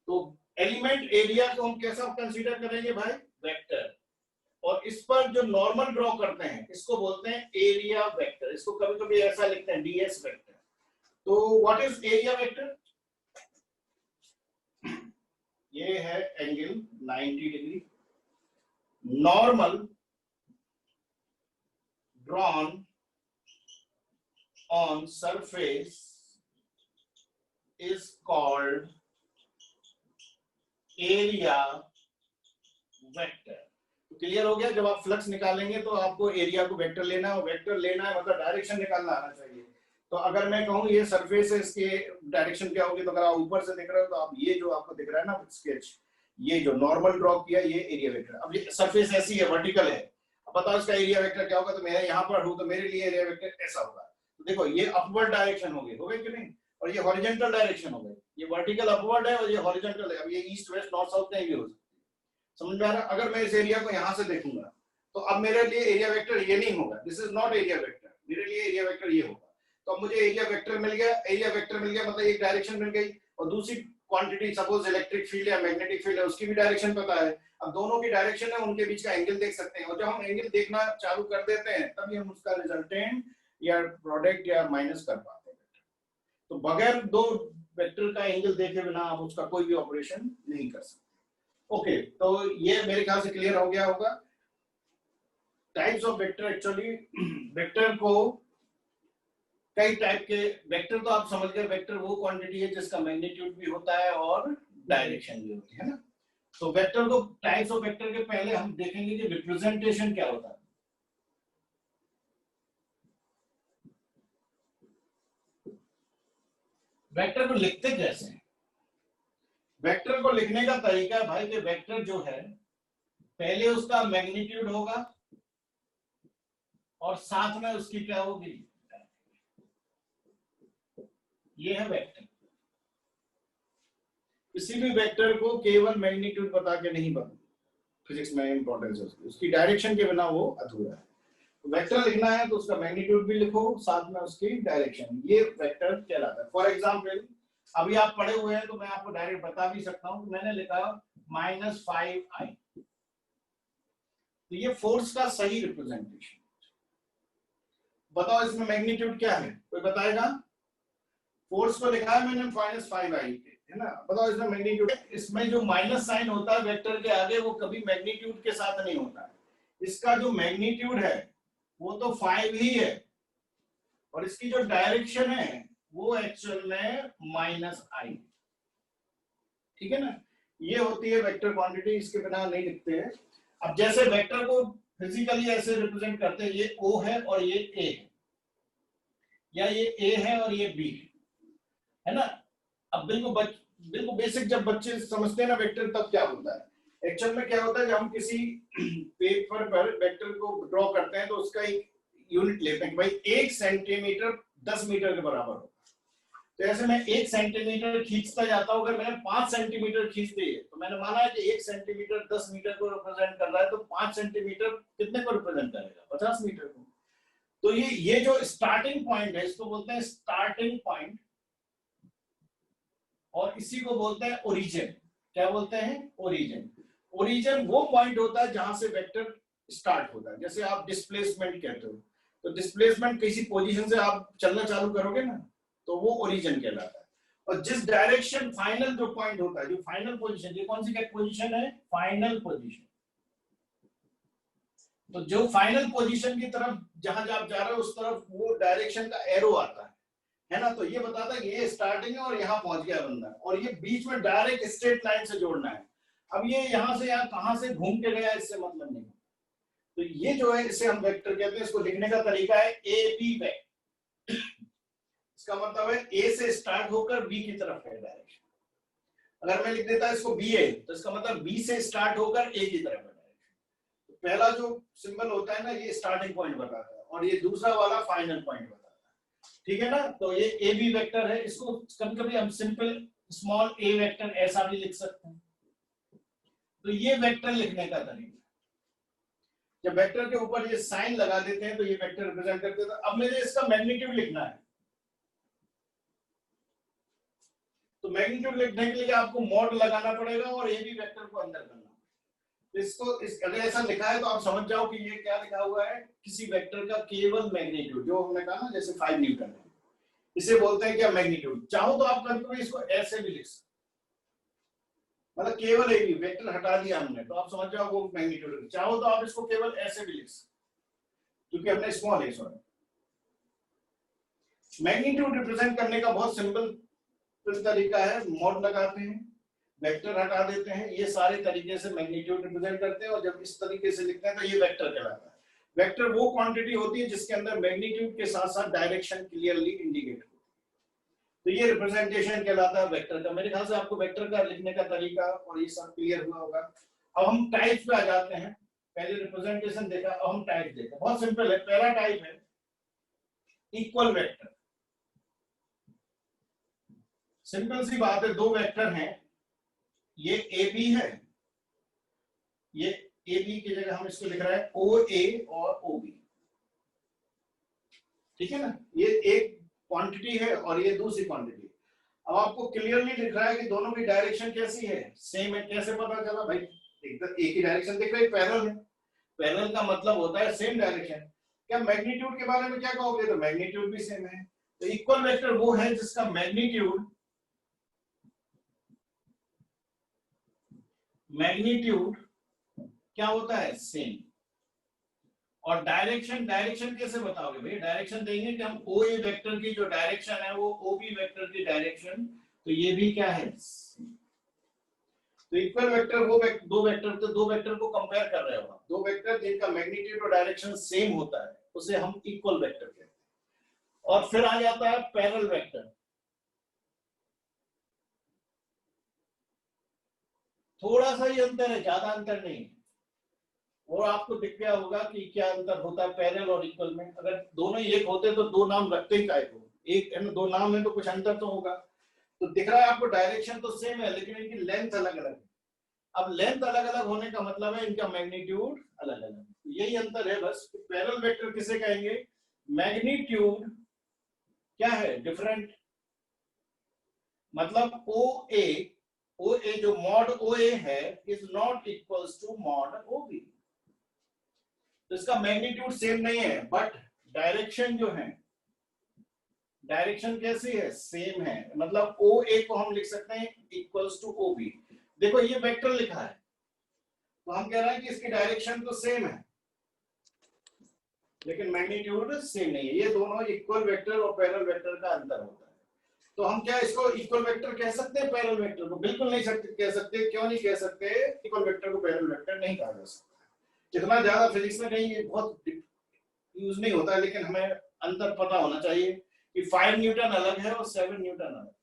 तो एलिमेंट एरिया को हम कैसा कंसीडर करेंगे भाई? वेक्टर। और इस पर जो नॉर्मल ड्रॉ करते हैं इसको बोलते हैं एरिया वेक्टर। इसको कभी कभी ऐसा लिखते हैं डीएस वेक्टर। तो व्हाट इज एरिया वेक्टर? ये है angle 90 degree, normal drawn on surface is called area vector. Clear हो गया? जब आप फ्लक्स निकालेंगे तो आपको एरिया को वेक्टर लेना है, और वेक्टर लेना है मतलब डायरेक्शन निकालना आना चाहिए। तो अगर मैं कहूं ये सरफेस है, इसके डायरेक्शन क्या होगी? तो अगर आप ऊपर से देख रहे हो तो आप ये जो आपको दिख रहा है ना स्केच, ये जो नॉर्मल ड्रॉ किया ये एरिया वेक्टर। अब ये सरफेस ऐसी है, वर्टिकल है, अब बताओ इसका एरिया वेक्टर क्या होगा? तो मैं यहाँ पर हूं तो मेरे लिए एरिया वेक्टर ऐसा होगा। तो देखो ये अपवर्ड डायरेक्शन हो गई कि नहीं, और ये हॉरिजॉन्टल डायरेक्शन हो गई। ये वर्टिकल अपवर्ड है और ये हॉरिजॉन्टल है। अब ये ईस्ट वेस्ट नॉर्थ साउथ कहीं भी हो सकती है, समझ में आ रहा है? अगर मैं इस एरिया को यहाँ से देखूंगा तो अब मेरे लिए एरिया वेक्टर ये नहीं होगा, this is not area vector, मेरे लिए एरिया वेक्टर ये होगा। तो अब मुझे एरिया वेक्टर मिल गया, एरिया वेक्टर मिल गया मतलब एक डायरेक्शन मिल गई, और दूसरी क्वांटिटी सपोज इलेक्ट्रिक फील्ड या मैग्नेटिक फील्ड है उसकी भी डायरेक्शन पता है। अब दोनों की डायरेक्शन है, उनके बीच का एंगल देख सकते हैं, और जब हम एंगल देखना चालू कर देते हैं तभी हम उसका रिजल्टेंट या प्रोडक्ट या माइनस कर पाते हैं। तो बगैर दो वेक्टर का एंगल देखे बिना आप उसका कोई भी ऑपरेशन नहीं कर सकते। ओके, तो ये मेरे ख्याल से क्लियर हो गया होगा। Types of vector, actually vector को कई टाइप के, वेक्टर तो आप समझ गए, वेक्टर वो क्वांटिटी है जिसका मैग्नीट्यूड भी होता है और डायरेक्शन भी होती है ना। तो वेक्टर को, टाइप्स ऑफ वेक्टर के पहले हम देखेंगे कि रिप्रेजेंटेशन क्या होता है। वेक्टर को लिखते कैसे हैं? वेक्टर को लिखने का तरीका भाई कि वेक्टर जो है पहले उसका मैग्नीट्यूड होगा और साथ में उसकी क्या होगी, ये है वेक्टर। किसी भी वेक्टर को केवल मैग्नीट्यूड बता के नहीं बता, फिजिक्स में इंपॉर्टेंस है उसकी डायरेक्शन के बिना वो अधूरा है। तो वेक्टर लिखना है तो उसका मैग्नीट्यूड भी लिखो, साथ में उसकी डायरेक्शन, ये वेक्टर कहलाता है। फॉर एग्जांपल अभी आप पढ़े हुए हैं तो मैं आपको डायरेक्ट बता भी सकता हूं कि मैंने लिखा -5i, तो ये फोर्स का सही रिप्रेजेंटेशन। बताओ इसमें मैग्नीट्यूड क्या है, कोई बताएगा? फोर्स को लिखा है मैंने -5i है ना, बताओ इसमें मैग्नीट्यूड। इसमें जो माइनस साइन होता है वेक्टर के आगे वो कभी मैग्नीट्यूड के साथ नहीं होता है। इसका जो मैग्नीट्यूड है वो तो 5 ही है, और इसकी जो डायरेक्शन है वो एक्चुअल में -i, ठीक है ना। ये होती है वेक्टर क्वांटिटी, इसके बिना नहीं लिखते हैं। अब जैसे वेक्टर को फिजिकली ऐसे रिप्रेजेंट करते हैं, ये O है और ये A है, या ये A है और ये B है ना। अब बिल्कुल बेसिक जब बच्चे समझते हैं ना वेक्टर, तब क्या होता है एक्चुअल में, क्या होता है जब हम किसी पेपर पर वेक्टर को ड्रॉ करते हैं तो उसका एक यूनिट लेते हैं कि भाई 1 सेंटीमीटर 10 मीटर के बराबर हो। तो ऐसे मैं 1 सेंटीमीटर खींचता जाता हूं, अगर मैंने 5 सेंटीमीटर खींच दिए तो मैंने माना है कि 1 सेंटीमीटर 10 मीटर को रिप्रेजेंट कर रहा है, तो 5 सेंटीमीटर कितने को रिप्रेजेंट करेगा? 50 मीटर को। तो ये जो स्टार्टिंग पॉइंट है इसको बोलते हैं स्टार्टिंग पॉइंट, और इसी को बोलते हैं ओरिजिन। क्या बोलते हैं? ओरिजिन। ओरिजिन वो पॉइंट होता है जहां से वेक्टर स्टार्ट होता है। जैसे आप डिस्प्लेसमेंट कहते हो, तो डिस्प्लेसमेंट किसी पोजीशन से आप चलना चालू करोगे ना, तो वो ओरिजिन कहलाता है। और जिस डायरेक्शन फाइनल जो पॉइंट होता है, जो फाइनल पोजीशन, ये कौन सी पोजीशन है? Final position. तो जो फाइनल पोजीशन की तरफ जहां आप जा रहे हो उस तरफ वो डायरेक्शन का एरो आता है ना। तो ये बताता है कि ये स्टार्टिंग है और यहाँ पहुंच गया बंदा, और ये बीच में डायरेक्ट स्ट्रेट लाइन से जोड़ना है। अब ये यहां से यहाँ कहां से घूम के गया इससे मतलब नहीं। तो ये जो है इसे हम वेक्टर कहते हैं। इसको लिखने का तरीका है ए बी वेक्टर। इसका मतलब है ए से स्टार्ट होकर बी की तरफ है डायरेक्शन। अगर मैं लिख देता इसको बी ए, तो इसका मतलब बी से स्टार्ट होकर ए की तरफ है डायरेक्शन। तो पहला जो सिंबल होता है ना, ये स्टार्टिंग पॉइंट बताता है, और ये दूसरा वाला फाइनल पॉइंट बताता है। ठीक है ना। तो ये ए बी वेक्टर है। इसको कभी कभी हम सिंपल स्मॉल ए वेक्टर ऐसा भी लिख सकते हैं। तो ये वेक्टर लिखने का तरीका। जब वेक्टर के ऊपर ये साइन लगा देते हैं तो ये वेक्टर रिप्रेजेंट करते हैं। अब मुझे इसका मैग्नीट्यूड लिखना है, तो मैग्नीट्यूड लिखने के लिए आपको मॉड लगाना पड़ेगा और ए बी वेक्टर को अंदर करना। इसको अगर ऐसा लिखा है तो आप समझ जाओ कि ये क्या लिखा हुआ है, किसी वेक्टर का केवल मैग्नीट्यूड, जो हमने कहा ना जैसे 5 न्यूटन है, इसे बोलते हैं क्या? मैग्नीट्यूड। चाहो तो आप कभी इसको ऐसे भी लिख सकते, मतलब केवल ए बी वेक्टर हटा दिया हमने, तो आप समझ जाओ वो मैग्नीट्यूड। चाहो तो आप इसको केवल ऐसे भी लिख सकते, क्योंकि हमने स्मॉल है। सॉरी, मैग्नीट्यूड रिप्रेजेंट करने का बहुत सिंपल तरीका है। मॉड लगाते हैं, वेक्टर हटा देते हैं, ये सारे तरीके से मैग्नीट्यूड रिप्रेजेंट करते हैं। और जब इस तरीके से लिखते हैं तो ये वेक्टर कहलाता है। वेक्टर वो क्वांटिटी होती है जिसके अंदर मैग्नीट्यूड के साथ साथ डायरेक्शन क्लियरली इंडिकेट हो, तो ये रिप्रेजेंटेशन कहलाता है वेक्टर का। मेरे ख्याल से आपको वेक्टर का लिखने का तरीका और ये सब क्लियर हुआ होगा। अब हम टाइप्स पे आ जाते हैं। पहले रिप्रेजेंटेशन देखा, अब हम टाइप देखा। बहुत सिंपल है। पहला टाइप है इक्वल वेक्टर। सिंपल सी बात है, दो वेक्टर हैं, ये ए बी है, ये ए बी की जगह हम इसको लिख रहे हैं ओ ए और ओ बी। ठीक है ना। ये एक क्वांटिटी है और ये दूसरी क्वांटिटी। अब आपको क्लियरली लिख रहा है कि दोनों की डायरेक्शन कैसी है? सेम है। कैसे पता चला भाई? एकदम एक ही डायरेक्शन दिख रही है, पैरेलल है। पैरेलल का मतलब होता है सेम डायरेक्शन। क्या मैग्नीट्यूड के बारे में क्या कहोगे? तो मैग्नीट्यूड भी सेम है। तो इक्वल वेक्टर वो है जिसका मैग्नीट्यूड क्या होता है? सेम। और डायरेक्शन कैसे बताओगे भाई? डायरेक्शन देंगे कि हम ओ ए वेक्टर की जो डायरेक्शन है वो ओ बी वेक्टर की डायरेक्शन, तो ये भी क्या है? तो इक्वल वेक्टर वो दो वेक्टर को कंपेयर कर रहे हो आप। दो वेक्टर जिनका मैग्नीट्यूड और डायरेक्शन सेम होता है उसे हम इक्वल वेक्टर कहते हैं। और फिर आ जाता है पैरेलल वेक्टर। थोड़ा सा ही अंतर है, ज्यादा अंतर नहीं। और आपको दिख गया होगा कि क्या अंतर होता है पैरेलल और इक्वल में। अगर दोनों ही एक होते तो दो नाम रखते ही काहे को? एक है ना, दो नाम है तो कुछ अंतर तो होगा। तो दिख रहा है आपको डायरेक्शन तो सेम है लेकिन इनकी लेंथ अलग अलग है। अब लेंथ अलग अलग होने का मतलब है इनका मैग्नीट्यूड अलग अलग। यही अंतर है बस। पैरेलल वेक्टर किसे कहेंगे? मैग्नीट्यूड क्या है? डिफरेंट। मतलब ओ ए जो मॉड ओ ए है is not equals to mod O B. तो इसका मैग्नीट्यूड सेम नहीं है, बट डायरेक्शन जो है, डायरेक्शन कैसी है? सेम है। मतलब ओ ए को हम लिख सकते हैं इक्वल्स टू ओ बी। देखो ये वेक्टर लिखा है तो हम कह रहे हैं कि इसकी डायरेक्शन तो सेम है लेकिन मैग्नीट्यूड सेम नहीं है। ये दोनों इक्वल वेक्टर और पैरेलल वेक्टर का अंतर होता है। तो हम क्या इसको इक्वल वेक्टर कह सकते हैं पैरेलल वेक्टर को? बिल्कुल नहीं कह सकते। क्यों नहीं कह सकते? इक्वल वेक्टर को पैरेलल वेक्टर नहीं कहा जा सकता। जितना ज्यादा फिजिक्स में कहीं ये बहुत यूज नहीं होता है, लेकिन हमें अंतर पता होना चाहिए कि 5 न्यूटन अलग है और 7 न्यूटन अलग।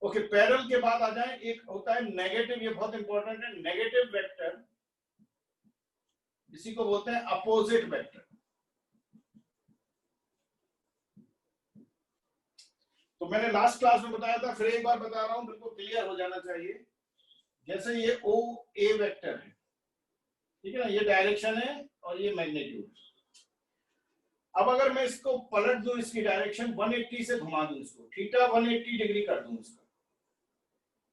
ओके, पैरेलल के बाद आ जाए, एक होता है नेगेटिव। ये बहुत इंपॉर्टेंट है। नेगेटिव वेक्टर, इसी को बोलते हैं अपोजिट वेक्टर। तो मैंने लास्ट क्लास में बताया था, फिर एक बार बता रहा हूं, बिल्कुल क्लियर हो जाना चाहिए। जैसे ये ओ ए वेक्टर है, ठीक है ना, ये डायरेक्शन है और ये मैग्नीट्यूड। अब अगर मैं इसको पलट दूं, इसकी डायरेक्शन 180 से घुमा दूं, इसको थीटा 180 डिग्री कर दूं इसका,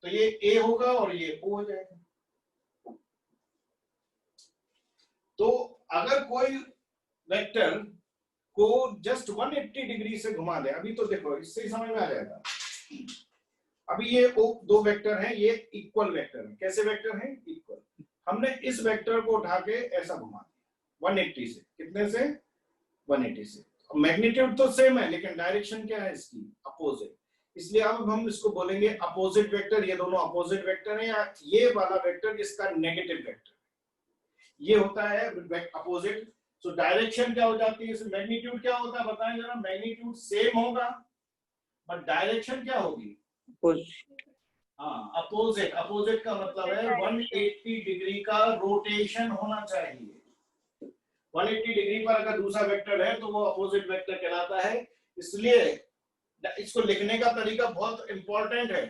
तो ये ए होगा और ये ओ हो जाएगा। तो अगर कोई वेक्टर को जस्ट 180 डिग्री से घुमा दे, अभी तो देखो इससे ही समझ में आ जाएगा। अभी ये दो वेक्टर हैं, ये इक्वल वेक्टर है। कैसे वेक्टर हैं? इक्वल। हमने इस वेक्टर को उठा के ऐसा घुमा दिया 180 से। कितने से? 180 से। मैग्नीट्यूड तो सेम है, लेकिन डायरेक्शन क्या है इसकी? अपोजिट। इसलिए अब हम इसको बोलेंगे अपोजिट वेक्टर। ये दोनों अपोजिट वेक्टर हैं, या ये वाला वेक्टर इसका नेगेटिव वेक्टर, ये होता है अपोजिट। तो डायरेक्शन क्या हो जाती है? मैग्नीट्यूड क्या होता है बताएं जरा। मैग्नीट्यूड सेम होगा, बट डायरेक्शन क्या होगी? हाँ, अपोजिट। अपोजिट का मतलब है 180 डिग्री का रोटेशन होना चाहिए। 180 डिग्री पर अगर दूसरा वेक्टर है तो वो अपोजिट वेक्टर कहलाता है। इसलिए इसको लिखने का तरीका बहुत इंपॉर्टेंट है।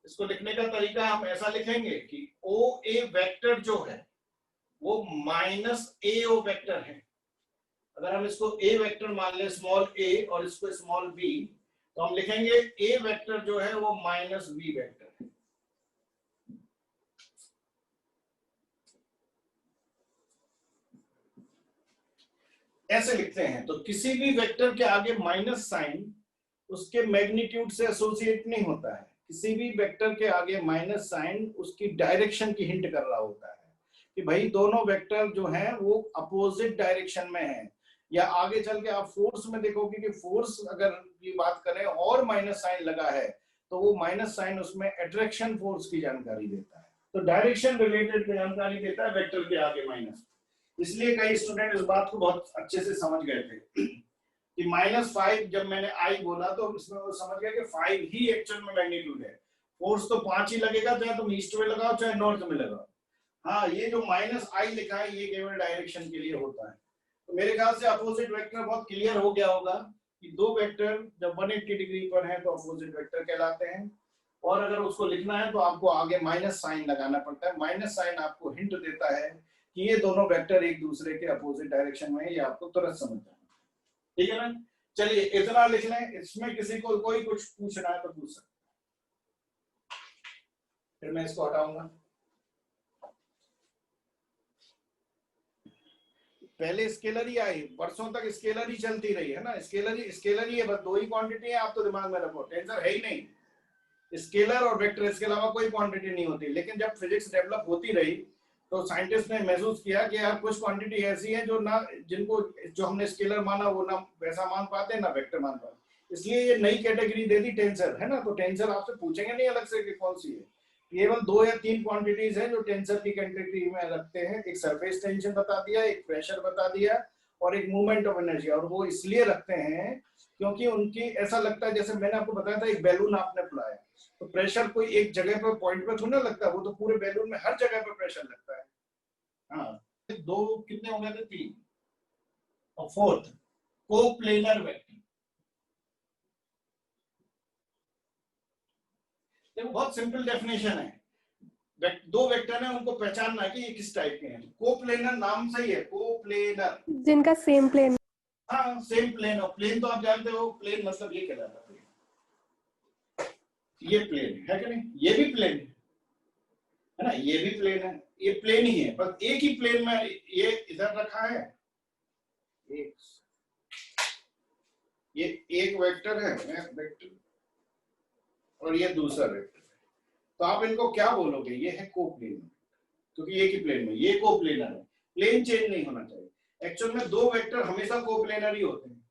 इसको लिखने का तरीका हम ऐसा लिखेंगे कि ओ ए वेक्टर जो है वो माइनस ए ओ वेक्टर है। अगर हम इसको ए वेक्टर मान ले, स्मॉल ए, और इसको स्मॉल बी, तो हम लिखेंगे ए वेक्टर जो है वो माइनस बी वेक्टर है। ऐसे लिखते हैं। तो किसी भी वेक्टर के आगे माइनस साइन उसके मैग्नीट्यूड से एसोसिएट नहीं होता है। किसी भी वेक्टर के आगे माइनस साइन उसकी डायरेक्शन की हिंट कर रहा होता है कि भाई दोनों वेक्टर जो हैं वो अपोजिट डायरेक्शन में हैं। या आगे चल के आप फोर्स में देखोगे कि फोर्स अगर की बात करें और माइनस साइन लगा है तो वो माइनस साइन उसमें अट्रैक्शन फोर्स की जानकारी देता है। तो डायरेक्शन रिलेटेड जानकारी देता है वेक्टर के आगे माइनस। इसलिए कई स्टूडेंट इस बात को बहुत अच्छे से समझ गए थे कि -5 जब मैंने आई बोला तो इसमें वो समझ गया कि 5 ही एक्चुअल में मैग्नीट्यूड है। फोर्स तो 5 ही लगेगा, चाहे तुम ईस्ट में लगाओ चाहे नॉर्थ में लगाओ। हाँ, ये जो -i लिखा है ये केवल डायरेक्शन के लिए होता है। तो मेरे ख्याल से अपोजिट वेक्टर बहुत क्लियर हो गया होगा कि दो वेक्टर जब 180 डिग्री पर है तो अपोजिट वेक्टर कहलाते हैं। और अगर उसको लिखना है तो आपको आगे माइनस साइन लगाना पड़ता है। माइनस साइन आपको हिंट देता है कि ये दोनों वेक्टर एक दूसरे के अपोजिट डायरेक्शन में है। ये आपको तुरंत समझ जाना, ठीक है ना। चलिए इतना लिख लें। इसमें किसी को कोई कुछ पूछना है तो पूछ सकते, फिर मैं इसको हटाऊंगा। पहले स्केलर ही आई, वर्षों तक स्केलर ही चलती रही है ना। स्केलर ही है, बस दो ही क्वांटिटी है। आप तो दिमाग में रखो, टेंसर है ही नहीं। स्केलर और वेक्टर, इसके अलावा कोई क्वांटिटी नहीं होती। लेकिन जब फिजिक्स डेवलप होती रही तो साइंटिस्ट ने महसूस किया कि यार कुछ क्वांटिटी ऐसी है जो ना, जिनको जो हमने स्केलर माना वो ना वैसा मान पाते ना वेक्टर मान पाते। इसलिए ये नई कैटेगरी दे दी टेंसर, है ना। तो टेंसर आपसे पूछेंगे नहीं अलग से कि कौन सी है। केवल 2 या 3 क्वांटिटीज हैं जो टेंसर की कैटेगरी में रखते हैं। एक सरफेस टेंशन बता दिया, एक प्रेशर बता दिया, और एक मूवमेंट ऑफ एनर्जी। और वो इसलिए रखते हैं क्योंकि उनकी ऐसा लगता है, जैसे मैंने आपको बताया था एक बैलून आपने फुलाया तो प्रेशर कोई एक जगह पर पॉइंट पे थोड़ा ना लगता, वो तो पूरे बैलून में हर जगह पर प्रेशर लगता है। हाँ, 2 कितने हो गए थे? 3। और फोर्थ कोप्लेनर वेक्टर। देखो बहुत सिंपल डेफिनेशन है। दो वेक्टर है, उनको पहचानना है कि ये किस टाइप के हैं। कोप्लेनर नाम सही है, कोप्लेनर, जिनका सेम प्लेन। हाँ सेम प्लेन। और प्लेन तो आप जानते हो, प्लेन मतलब ये कहलाता है। ये प्लेन है कि नहीं? ये भी प्लेन है ना, ये भी प्लेन है, ये प्लेन ही है, बस एक ही प्लेन में ये इधर रखा है। ये एक वेक्टर है वेक्टर, और ये दूसरा वेक्टर है। तो आप इनको क्या बोलोगे? ये है कोप्लेनर, क्योंकि एक ही प्लेन में ये कोप्लेनर है। प्लेन चेंज नहीं होना चाहिए। एक्चुअल में दो वेक्टर हमेशा कोप्लेनर ही होते हैं।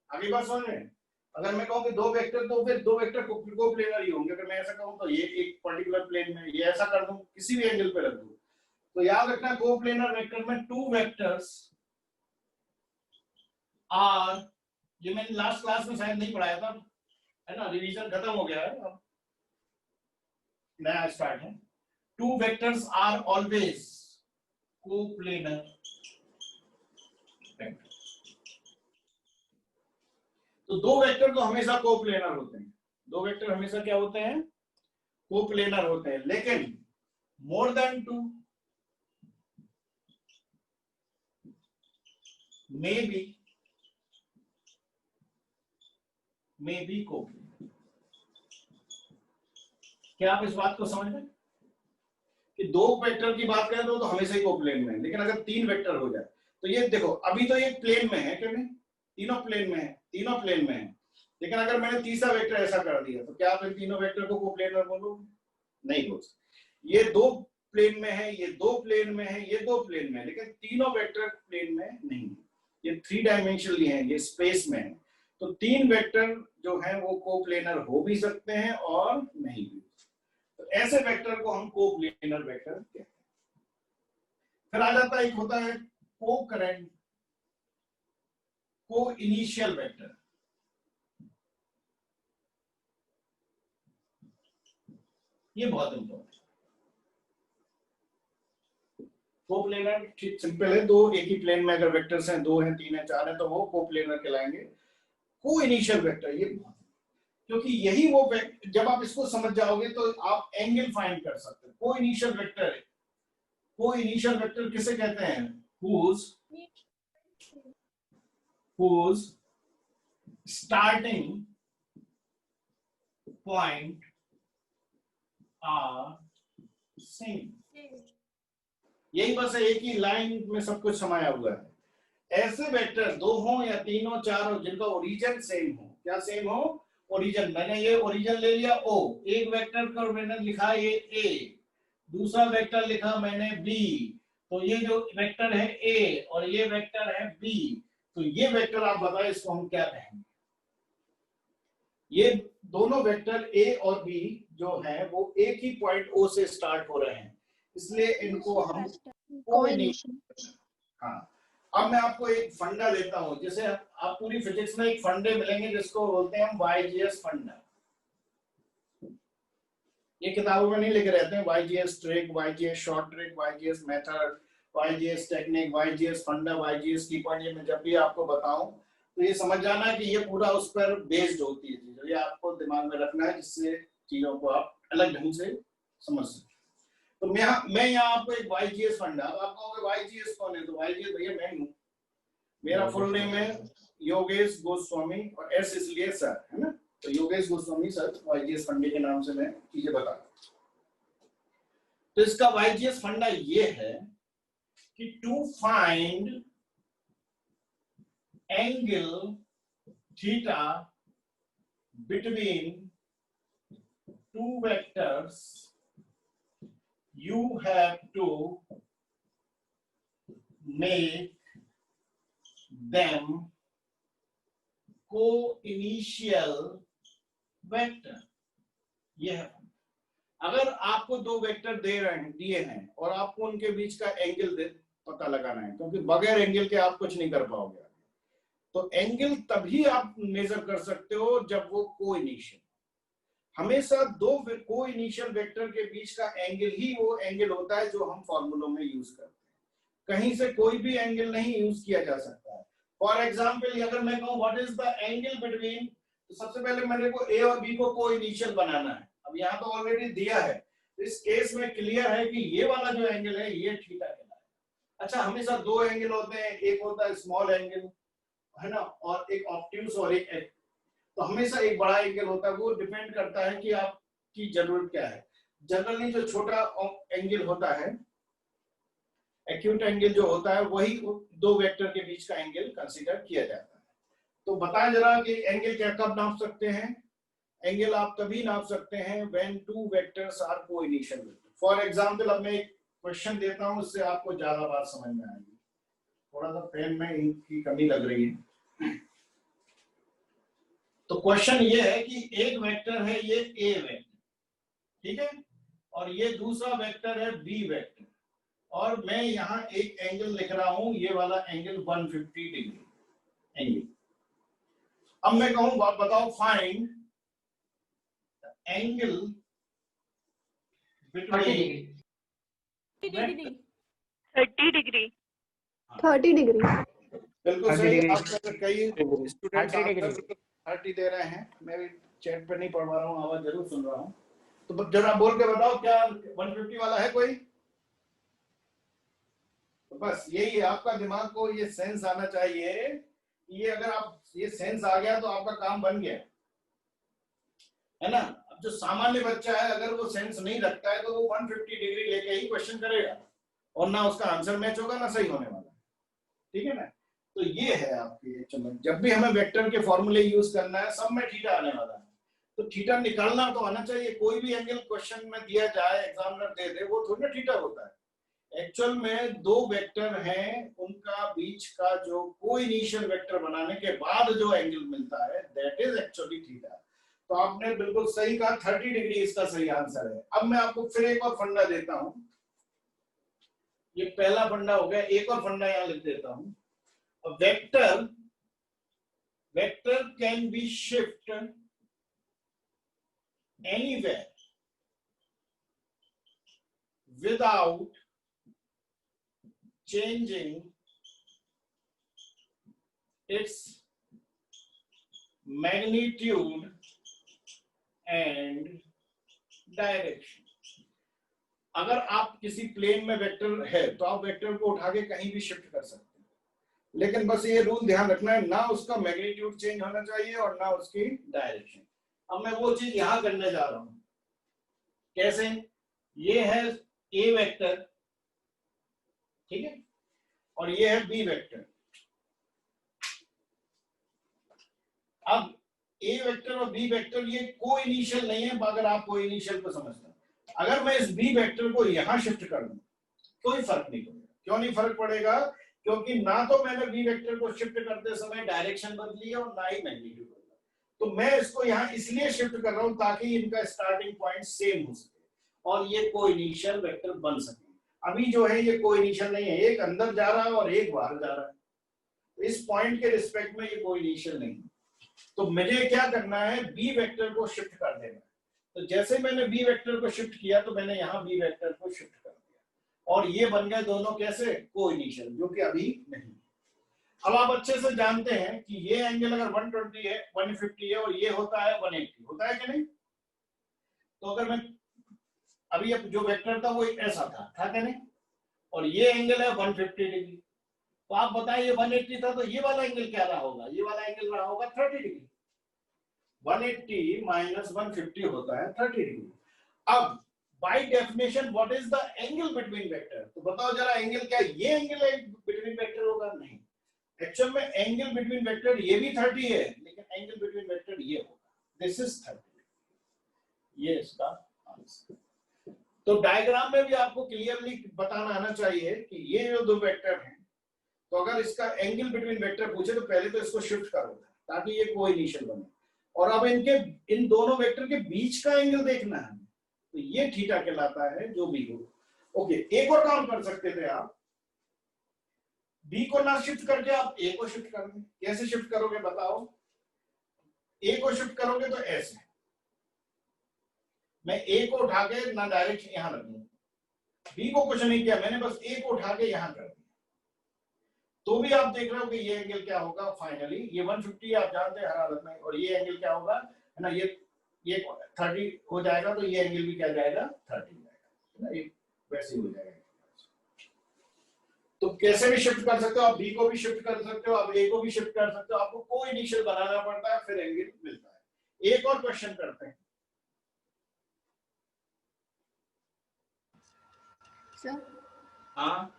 आगे बात समझ में? अगर मैं कहूँ कि दो वेक्टर, तो फिर दो वेक्टर कोप्लेनर ही होंगे। अगर मैं ऐसा कहूँ तो ये एक पर्टिकुलर प्लेन में, ये ऐसा कर दूं, किसी भी एंगल पे रख दूं, तो याद रखना कोप्लेनर वेक्टर में 2 वेक्टर्स आर, ये मैंने लास्ट क्लास में शायद नहीं पढ़ाया था, है ना, रिवीजन खत्म हो गया है, अब नया स्टार्ट है। 2 vectors are always coplanar vector. तो दो वेक्टर तो हमेशा कोप्लेनर होते हैं, दो वेक्टर हमेशा क्या होते हैं, कोप्लेनर होते हैं। लेकिन more than two may be coplanar. क्या आप इस बात को समझ रहे हैं कि दो वेक्टर की बात करें तो हमेशा ही कोप्लेन में है, लेकिन अगर तीन वेक्टर हो जाए तो ये देखो अभी तो ये प्लेन में है कि नहीं, तीनों प्लेन में है, तीनों प्लेन में है। लेकिन अगर मैंने तीसरा वेक्टर ऐसा कर दिया तो क्या आप इन तीनों वेक्टर को कोप्लेनर बोलोगे? नहीं बोल सकते। ये दो प्लेन में है, ये दो प्लेन में है, ये दो प्लेन में है, लेकिन तीनों वेक्टर प्लेन में नहीं है, ये 3 डायमेंशनली है, ये स्पेस में है। तो तीन वेक्टर जो है वो कोप्लेनर हो भी सकते हैं और नहीं भी। तो ऐसे वेक्टर को हम कोप्लेनर वेक्टर कहते हैं। फिर आ जाता है, एक होता है को करंट, को इनिशियल वेक्टर। ये बहुत इंपॉर्टेंट। कोप्लेनर ठीक सिंपल है, दो एक ही प्लेन में अगर वेक्टर्स हैं, दो हैं, तीन हैं, चार हैं, तो वो कोप्लेनर कहलाएंगे। को इनिशियल वेक्टर ये बहुत, क्योंकि यही वो जब आप इसको समझ जाओगे तो आप एंगल फाइंड कर सकते हो। को इनिशियल वेक्टर है, को इनिशियल वेक्टर किसे कहते हैं? whose starting point are same। यही बस एक ही लाइन में सब कुछ समाया हुआ है। ऐसे वेक्टर दो हो या तीन हो, चार हो, जिनका ओरिजिन सेम हो। क्या सेम हो? ओरिजिन। मैंने ये ओरिजिन ले लिया O, एक वेक्टर को मैंने लिखा ये A, दूसरा वेक्टर लिखा मैंने B, तो ये जो वेक्टर है A और ये वेक्टर है B, तो ये वेक्टर आप बताएं इसको हम क्या कहेंगे? ये दोनों वेक्टर A और B जो है वो एक ही पॉइंट O से स्टार्ट हो रहे हैं, इसलिए इनको हम कोइनिशियल। हाँ, अब मैं आपको एक फंडा देता हूं, जैसे आप पूरी फिजिक्स में एक फंडे मिलेंगे जिसको बोलते हैं हम YGS फंडा। ये किताबों में नहीं लिखे रहते हैं, YGS trick, YGS short trick, YGS method, YGS technique, YGS फंडा, YGS की पॉइंट। ये मैं जब भी आपको बताऊं तो ये समझ जाना कि ये पूरा उस पर बेस्ड होती है चीजें, ये आपको दिमाग में रखना है जिससे चीजों को आप अलग ढंग से समझ सकें। तो मैं यहाँ आपको एक YGS फंडा, आप कहोगे YGS कौन है? तो YGS भैया मैं हूँ, मेरा फुल नेम है योगेश गोस्वामी और एस इसलिए सर, है ना। तो योगेश गोस्वामी सर YGS फंडे के नाम से मैं चीजें बता रहा हूं। तो इसका YGS फंडा ये है कि to find angle theta between two vectors you have to make them co-initial vector। यह अगर आपको दो वेक्टर दिए हैं और आपको उनके बीच का एंगल पता लगाना है, क्योंकि बगैर एंगल के आप कुछ नहीं कर पाओगे। तो एंगल तभी आप मेजर कर सकते हो जब वो को-इनिशियल। हमेशा दो को-इनिशियल वेक्टर के बीच का एंगल ही वो एंगल होता है जो हम फॉर्मूलों में यूज करते हैं। कहीं से कोई भी एंगल नहीं यूज किया जा सकता है। फॉर एग्जांपल अगर मैं कहूं what is the angle between, तो सबसे पहले मेरे को A और B को को-इनिशियल बनाना है। अब यहाँ तो ऑलरेडी दिया है, इस केस में क्लियर है कि ये वाला जो एंगल है ये थीटा कहलाता है। अच्छा, हमेशा दो एंगल होते हैं, एक होता है स्मॉल एंगल, है ना, और एक ऑब्ट्यूस और एक तो हमेशा एक बड़ा एंगल होता है। वो डिपेंड करता है कि आपकी जरूरत क्या है। जनरली जो छोटा एंगल होता है, एक्यूट एंगल जो होता है, वही दो वेक्टर के बीच का एंगल कंसीडर किया जाता है। तो बताएं जरा कि एंगल क्या कब नाप सकते हैं? एंगल आप तभी नाप सकते हैं when two vectors are coinitial vector. For example अब मैं एक क्वेश्चन देता हूं, उससे आपको ज्यादा बात समझ में आएगी। थोड़ा सा पेन में इंक की कमी लग रही है। तो क्वेश्चन ये है कि एक वेक्टर है ये A वेक्टर, ठीक है, और ये दूसरा वेक्टर है B वेक्टर, और मैं यहाँ एक एंगल लिख रहा हूं, ये वाला एंगल 150 डिग्री एंगल। अब मैं कहूं बताओ फाइंड एंगल बिटवीन 30 डिग्री। बिल्कुल सही। आप कई स्टूडेंट्स 30 दे रहे हैं, मैं भी चैट पे नहीं पढ़ पा रहा हूँ, आवाज जरूर सुन रहा हूँ। तो जरा बोल के बताओ क्या 150 वाला है कोई? तो बस यही है, आपका दिमाग को ये सेंस आना चाहिए, ये अगर आप ये सेंस आ गया तो आपका काम बन गया, है ना। अब जो सामान्य बच्चा है अगर वो सेंस नहीं रखता है तो वो 150 डिग्री लेके ही क्वेश्चन करेगा और ना उसका आंसर मैच होगा ना सही होने वाला, ठीक है ना। तो ये है आपकी चमक, जब भी हमें वेक्टर के फॉर्मूले यूज करना है सब में थीटा आने वाला है, तो थीटा निकालना तो आना चाहिए। कोई भी एंगल क्वेश्चन में दिया जाए, एग्जामिनर दे दे, वो थोड़ी ना थीटा होता है। एक्चुअल में दो वेक्टर हैं, उनका बीच का जो कोइनिशियल वेक्टर बनाने के बाद जो एंगल मिलता है दैट इज एक्चुअली थीटा। तो आपने बिल्कुल सही कहा, 30 डिग्री इसका सही आंसर है। अब मैं आपको फिर एक और फंडा देता हूं, ये पहला फंडा हो गया, एक और फंडा यहां लिख देता हूं। Vector can be shift anywhere without changing its magnitude and direction। अगर आप किसी प्लेन में वेक्टर है तो आप वेक्टर को उठा के कहीं भी शिफ्ट कर सकते हैं, लेकिन बस ये रूल ध्यान रखना है, ना उसका मैग्नीट्यूड चेंज होना चाहिए और ना उसकी डायरेक्शन। अब मैं वो चीज यहां करने जा रहा हूं, कैसे? ये है ए वेक्टर, ठीक है, और ये है बी वेक्टर। अब ए वेक्टर और बी वेक्टर ये को इनिशियल नहीं है, अगर आप को इनिशियल को समझते हैं। अगर मैं इस बी वेक्टर को यहां शिफ्ट कर दूं कोई फर्क नहीं पड़ेगा। क्यों नहीं फर्क पड़ेगा? क्योंकि ना तो मैंने बी वेक्टर को शिफ्ट करते समय डायरेक्शन बदली है और ना ही मैग्नीट्यूड बदला। तो मैं इसको यहां इसलिए शिफ्ट कर रहा हूं ताकि इनका स्टार्टिंग पॉइंट सेम हो सके और ये को इनिशियल वेक्टर बन सके। अभी जो है ये को इनिशियल नहीं है, एक अंदर जा रहा है और एक बाहर जा रहा है, तो इस पॉइंट के रिस्पेक्ट में ये को इनिशियल नहीं है। तो मुझे क्या करना है, बी वेक्टर को शिफ्ट कर देना है। तो जैसे मैंने बी वेक्टर को शिफ्ट किया तो मैंने यहां बी वेक्टर को शिफ्ट कर दिया और ये बन गए दोनों कैसे, को इनिशियल, जो कि अभी नहीं। अब आप अच्छे से जानते हैं कि ये एंगल अगर 120 है, 150 है और ये होता है 180, होता है कि नहीं? तो अगर मैं अभी अब जो वेक्टर था वो ऐसा था कि नहीं, और ये एंगल है 150 डिग्री, तो आप बताएं ये 180 था तो ये वाला एंगल क्या रहा होगा? ये वाला एंगल रहा होगा 30 डिग्री। 180 माइनस 150 होता है 30 डिग्री। अब by definition what is the angle between vector? तो बताओ जरा एंगल क्या ये एंगल है बिटवीन वेक्टर होगा? नहीं, एक्चुअल में एंगल बिटवीन वेक्टर ये भी 30 है, लेकिन एंगल बिटवीन वेक्टर ये होगा, दिस इज 30, ये इसका आंसर। तो डायग्राम में भी आपको क्लियरली बताना आना चाहिए कि ये जो दो वेक्टर हैं, तो अगर इसका एंगल बिटवीन वेक्टर पूछे तो पहले तो इसको शिफ्ट करो ताकि ये को इनिशियल बने, और अब इन दोनों वेक्टर के बीच का एंगल देखना है, तो ये थीटा कहलाता है, जो भी हो। ओके, एक और काम कर सकते थे आप, बी को ना शिफ्ट करके आप ए को शिफ्ट कर दें। कैसे शिफ्ट करोगे बताओ? ए को शिफ्ट करोगे तो ऐसे, मैं ए को उठा के ना डायरेक्ट यहां रख दूं, बी को कुछ नहीं किया मैंने, बस ए को उठा के यहां कर दिया, तो भी आप देख रहे हो कि ये एंगल क्या होगा फाइनली, ये 150 आप जानते हैं हर हालत में, और ये एंगल क्या होगा, है ना, ये 30 हो जाएगा, तो ये एंगल भी क्या जाएगा, 30 जाएगा, है ना, ये वैसे ही हो जाएगा। तो कैसे भी शिफ्ट कर सकते हो आप, बी को भी शिफ्ट कर सकते हो, आप ए को भी शिफ्ट कर सकते हो, आपको को इनिशियल बनाना पड़ता है, फिर एंगल मिलता है। एक और क्वेश्चन करते हैं सर। हाँ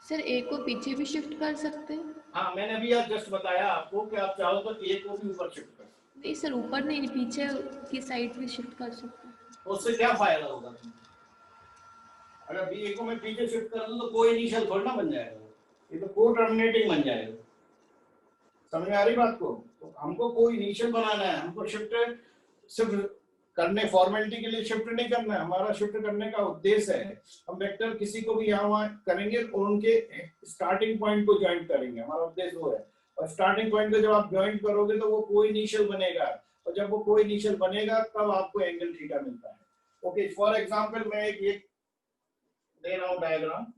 सर, ए को पीछे भी शिफ्ट कर सकते हैं? हाँ, मैंने अभी आज जस्ट बताया आपको कि आप चाहो तो ए को भी ऊपर शिफ्ट कर सकते हो। नहीं सर, ऊपर नहीं, पीछे की साइड भी शिफ्ट कर सकते हैं। उससे क्या फायदा होगा? अगर बी ए को मैं पीछे शिफ्ट कर दूं तो को इनिशियल थोड़ा ना बन जाएगा, ये तो को टर्मिनेटिंग बन जाएगा। समझ में आ रही बात को? तो हमको कोई इनिशियल बनाना है, हमको शिफ्ट सिर्फ करने फॉर्मेलिटी के लिए शिफ्ट नहीं करना है, हमारा शिफ्ट करने का उद्देश्य है हम वेक्टर किसी को भी यहाँ वहाँ करेंगे और उनके स्टार्टिंग पॉइंट को ज्वाइन करेंगे, हमारा उद्देश्य वो है। और स्टार्टिंग पॉइंट को जब आप ज्वाइन करोगे तो वो कोई इनिशियल बनेगा, और जब वो कोई इनिशियल बनेगा तब आपको एंगल थीटा मिलता है। ओके, फॉर एग्जाम्पल मैं एक ये दे रहा हूँ डायग्राम,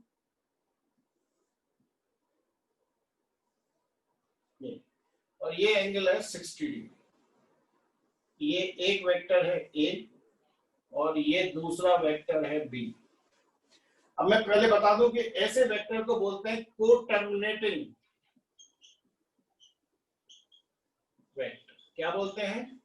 और ये एंगल है 60 डिग्री, ये एक वेक्टर है ए और ये दूसरा वेक्टर है बी। अब मैं पहले बता दूं कि ऐसे वेक्टर को बोलते हैं को-टर्मिनेटिंग वेक्टर। क्या बोलते हैं?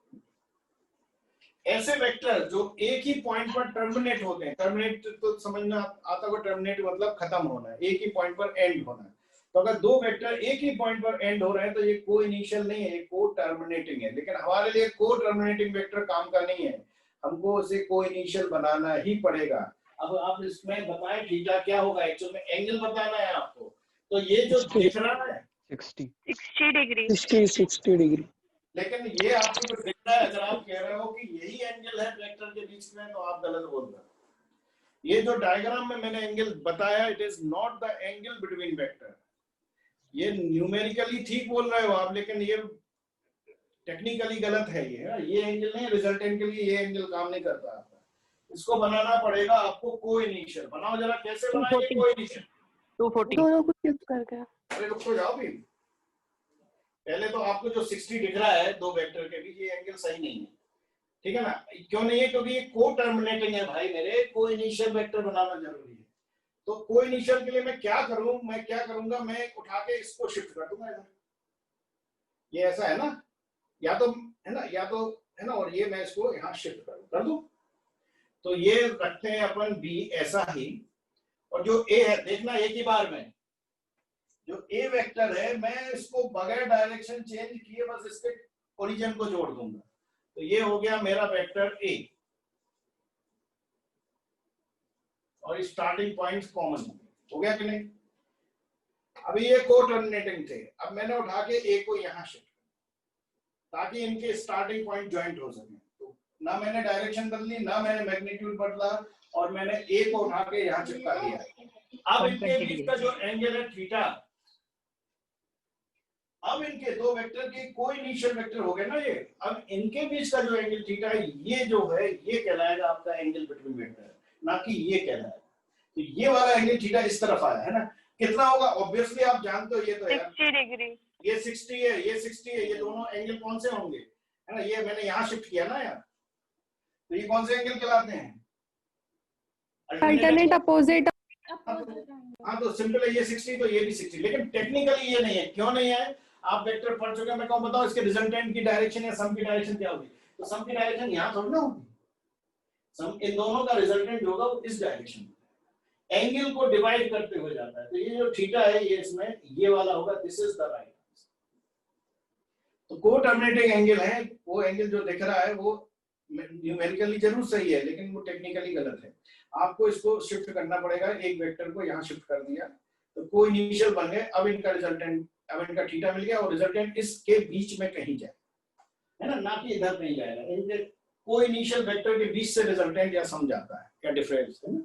ऐसे वेक्टर जो एक ही पॉइंट पर टर्मिनेट होते हैं। टर्मिनेट तो समझना आता होगा, टर्मिनेट मतलब खत्म होना है, एक ही पॉइंट पर एंड होना है। तो अगर दो वेक्टर एक ही पॉइंट पर एंड हो रहे हैं तो ये को इनिशियल नहीं है, ये को टर्मिनेटिंग है। लेकिन हमारे लिए को टर्मिनेटिंग वेक्टर काम का नहीं है, हमको उसे को इनिशियल बनाना ही पड़ेगा। अब आप इसमें बताएं थीटा क्या होगा, एक्चुअल में एंगल बताना है आपको। तो ये जो दिख रहा है 60 डिग्री, 60 डिग्री। लेकिन ये आपको जो दिख रहा है, अगर आप कह रहे हो कि यही एंगल है वेक्टर के बीच में, तो आप गलत बोल रहे हो। ये जो डायग्राम में मैंने एंगल बताया, it is not the angle between vector. ये न्यूमेरिकली ठीक बोल रहे हो आप, लेकिन ये टेक्निकली गलत है। ये एंगल नहीं, रिजल्टेंट के लिए ये एंगल काम नहीं करता आपका। इसको बनाना पड़ेगा आपको को इनिशियल। बनाओ जरा, कैसे बनाएंगे को इनिशियल? 240 दोनों को शिफ्ट करके। अरे रुक तो जाओ भी, पहले तो आपको जो 60 दिख रहा है दो वेक्टर के बीच, ये एंगल सही नहीं है, ठीक है ना? क्यों नहीं है? क्योंकि ये को टर्मिनेटिंग है भाई मेरे, को इनिशियल वेक्टर बनाना जरूरी है। तो को इनिशियल के लिए मैं क्या करूं, मैं क्या करूंगा, मैं उठा के इसको शिफ्ट कर दूंगा इधर। ये ऐसा है ना, या तो है ना, या तो है ना, और ये मैं इसको यहाँ शिफ्ट कर दूं। तो ये रखते हैं अपन बी ऐसा ही, और जो ए है देखना एक ही बार में, जो ए वेक्टर है मैं इसको बगैर डायरेक्शन चेंज किए बस इसके ओरिजिन को जोड़ दूंगा। तो ये हो गया मेरा वेक्टर ए, और स्टार्टिंग पॉइंट्स कॉमन हो गया कि नहीं? अभी ये को टर्मिनेटिंग थे, अब मैंने उठा के ए को यहां शिफ्ट, ताकि इनके स्टार्टिंग पॉइंट ज्वाइंट हो सके। तो ना मैंने डायरेक्शन बदली, ना मैंने मैग्नीट्यूड बदला, और मैंने ए को उठा के यहां चिपका दिया। अब इनके बीच का जो एंगल है थीटा, अब इनके दो वेक्टर के को इनिशियल वेक्टर हो गए ना ये, अब इनके बीच का जो एंगल थीटा है, ये जो है ये कहलाएगा आपका एंगल बिटवीन वेक्टर, ना कि ये कहलाएगा। तो ये वाला एंगल थीटा इस तरफ आया है ना, कितना होगा? ऑब्वियसली आप जानते हो, ये तो 60 डिग्री, ये 60 है, ये 60 है, ये दोनों एंगल कौन से होंगे, है ना? ये मैंने यहाँ शिफ्ट किया ना यार, तो ये कौन से एंगल कहलाते हैं? Alternate opposite. हाँ, तो सिंपल है, ये 60 तो ये भी 60, लेकिन टेक्निकली ये नहीं है। क्यों नहीं है? आप वेक्टर पढ़ चुके हैं, मैं कहूँ बताओ इसके रिजल्टेंट की डायरेक्शन या सम की डायरेक्शन क्या होगी? तो सम की डायरेक्शन यहाँ थोड़ी ना होगी, सम इन दोनों का रिजल्टेंट होगा वो इस डायरेक्शन में, एंगल को डिवाइड करते हुए जाता है। तो ये जो थीटा है ये इसमें ये वाला होगा, दिस इज द राइट। तो को टर्मिनेटिंग एंगल है, वो एंगल जो दिख रहा है वो न्यूमेरिकली जरूर सही है, लेकिन वो टेक्निकली गलत है। आपको इसको शिफ्ट करना पड़ेगा, एक वेक्टर को यहाँ शिफ्ट कर दिया तो को इनिशियल बन गए। अब इनका रिजल्टेंट, अब इनका थीटा मिल गया, और रिजल्टेंट इसके बीच में कहीं जाए, है ना कि इधर नहीं जाएगा। इनके को इनिशियल वेक्टर के बीच से रिजल्टेंट या सम जाता है, क्या डिफरेंस है ना?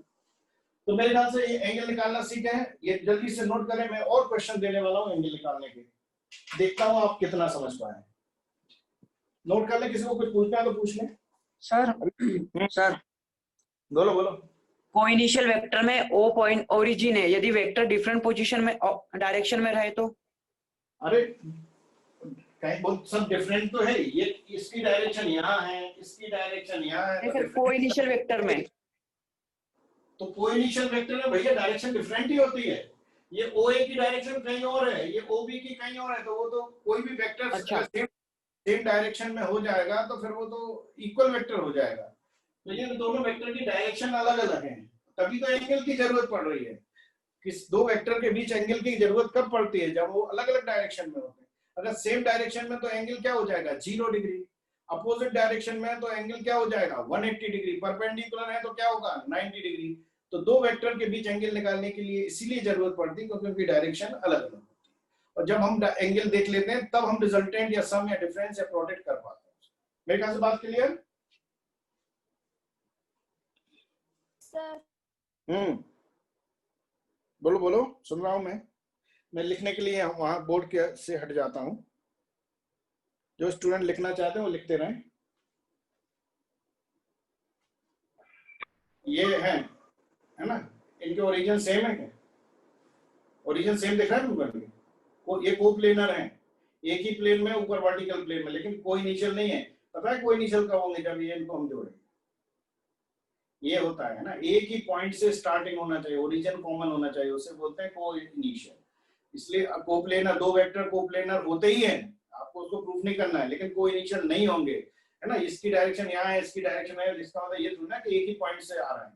तो मेरे ख्याल से ये एंगल निकालना सीखे हैं, ये जल्दी से नोट करें। मैं और क्वेश्चन देने वाला हूँ एंगल निकालने के, देखता हूँ आप कितना समझ पाए। नोट कर ले, किसी को कुछ पूछना है तो पूछ ले। सर बोलो बोलो। को इनिशियल वेक्टर में ओ पॉइंट ओरिजिन है, यदि वेक्टर डिफरेंट पोजीशन में डायरेक्शन में रहे तो? अरे कहीं बहुत सब डिफरेंट तो है, ये इसकी डायरेक्शन यहाँ है, इसकी डायरेक्शन यहाँ है, सर को इनिशियल वेक्टर में, तो को इनिशियल वेक्टर में भैया डायरेक्शन डिफरेंट ही होती है। ये ओ ए की डायरेक्शन कहीं और है, ये ओ बी की कहीं और है, तो वो तो कोई भी वेक्टर अच्छा। सेम डायरेक्शन में हो जाएगा तो फिर वो तो इक्वल वेक्टर हो जाएगा। तो ये दोनों वेक्टर की डायरेक्शन अलग अलग है, तभी तो एंगल की जरूरत पड़ रही है। किस दो वेक्टर के बीच एंगल की जरूरत कब पड़ती है? जब वो अलग अलग डायरेक्शन में होते हैं। अगर सेम डायरेक्शन में तो एंगल क्या हो जाएगा? 0 डिग्री। अपोजिट डायरेक्शन में तो एंगल क्या हो जाएगा? 180 डिग्री। परपेंडिकुलर है तो क्या होगा? 90 डिग्री। तो दो वेक्टर के बीच एंगल निकालने के लिए इसीलिए जरूरत पड़ती है क्योंकि उनकी डायरेक्शन अलग अलग होती है, और जब हम एंगल देख लेते हैं तब हम रिजल्टेंट या सम या डिफरेंस या प्रोडक्ट कर पाते हैं। मेरे ख्याल से बात क्लियर? सर बोलो बोलो, सुन रहा हूं मैं लिखने के लिए वहां बोर्ड के से हट जाता हूं। जो स्टूडेंट लिखना चाहते हैं वो लिखते रहें। ये है ना, इनके ओरिजिन सेम है क्या? ओरिजिन सेम दिख रहा है ऊपर में? ये को प्लेनर है, एक ही प्लेन में ऊपर वर्टिकल प्लेन में, लेकिन कोई इनिशियल नहीं है। पता है कोई इनिशियल कब होंगे, जब ये इनको हम जोड़ेंगे। ये होता है ना, एक ही पॉइंट से स्टार्टिंग होना चाहिए, ओरिजिन कॉमन होना चाहिए, उसे बोलते हैं को इनिशियल। इसलिए कोप्लेनर, दो वेक्टर कोप्लेनर होते ही हैं, आपको उसको प्रूफ नहीं करना है, लेकिन को इनिशियल नहीं होंगे, है ना। इसकी डायरेक्शन यहाँ है, इसकी डायरेक्शन है, जिसका मतलब ये थोड़ा ना कि एक ही पॉइंट से आ रहा है,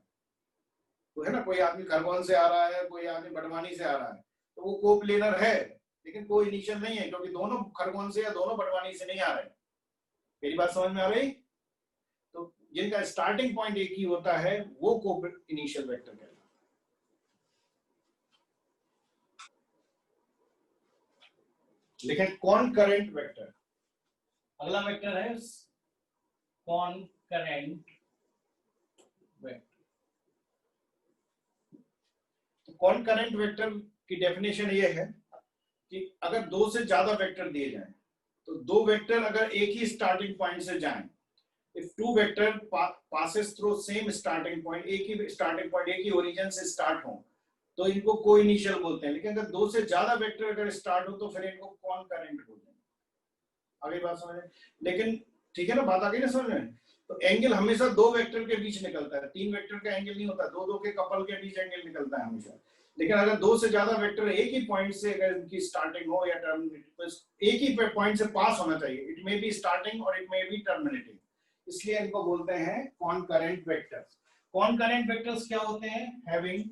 तो है ना, कोई आदमी खरगोन से आ रहा है, कोई आदमी बड़वानी से आ रहा है, तो वो कोप्लेनर है, लेकिन कोई इनिशियल नहीं है, क्योंकि दोनों खरगोन से या दोनों बड़वानी से नहीं आ रहे। मेरी बात समझ में आ रही? तो जिनका स्टार्टिंग पॉइंट एक ही होता है वो को इनिशियल वेक्टर कहलाता है। लेकिन कॉनकरेंट वेक्टर, अगला वेक्टर है कॉनकरेंट वेक्टर। तो कॉनकरेंट वेक्टर की डेफिनेशन ये है कि अगर दो से ज्यादा वेक्टर दिए जाएं, तो दो वेक्टर अगर एक ही स्टार्टिंग पॉइंट से जाएं, if two vector passes through same starting point, एक ही स्टार्टिंग पॉइंट एक ही ओरिजिन से स्टार्ट हो, तो इनको को इनिशियल बोलते हैं। लेकिन अगर दो से ज्यादा वेक्टर अगर स्टार्ट हो तो फिर इनको कॉनकरेंट बोलते हैं। आगे बात समझ? लेकिन ठीक है ना, बात आ गई ना समझ में? तो एंगल हमेशा दो वेक्टर के बीच निकलता है, तीन वेक्टर का एंगल नहीं होता, दो दो के कपल के बीच एंगल निकलता है हमेशा। लेकिन अगर दो से ज्यादा वेक्टर एक ही पॉइंट से अगर इनकी स्टार्टिंग हो या टर्मिनेटिंग, तो एक ही पॉइंट से पास होना चाहिए। इट मे बी स्टार्टिंग और इट मे बी टर्मिनेटिंग, इसलिए इनको बोलते हैं कॉनकरेंट वेक्टर्स। कॉनकरेंट वेक्टर्स क्या होते हैं? हैविंग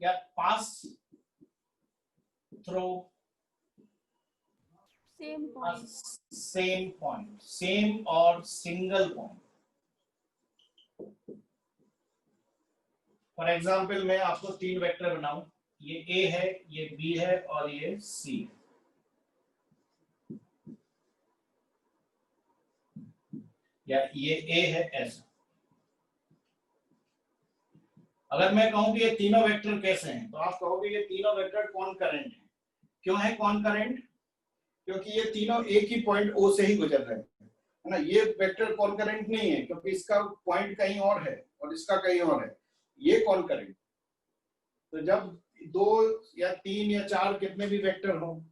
या pass through same point, same और सिंगल पॉइंट। फॉर एग्जाम्पल मैं आपको तीन वेक्टर बनाऊं, ये ए है, ये बी है और ये सी है। या ये ए है ऐसा। अगर मैं कहूं कि ये तीनों वेक्टर कैसे हैं, तो आप कहोगे ये तीनों वेक्टर कॉनकरेंट हैं। क्यों है कॉनकरेंट? क्योंकि ये तीनों एक ही पॉइंट ओ से ही गुजर रहे हैं, है ना। ये वेक्टर कॉनकरेंट नहीं है क्योंकि इसका पॉइंट कहीं और है और इसका कहीं और है, ये कॉनकरेंट। तो जब दो या तीन या चार कितने भी वेक्टर हो,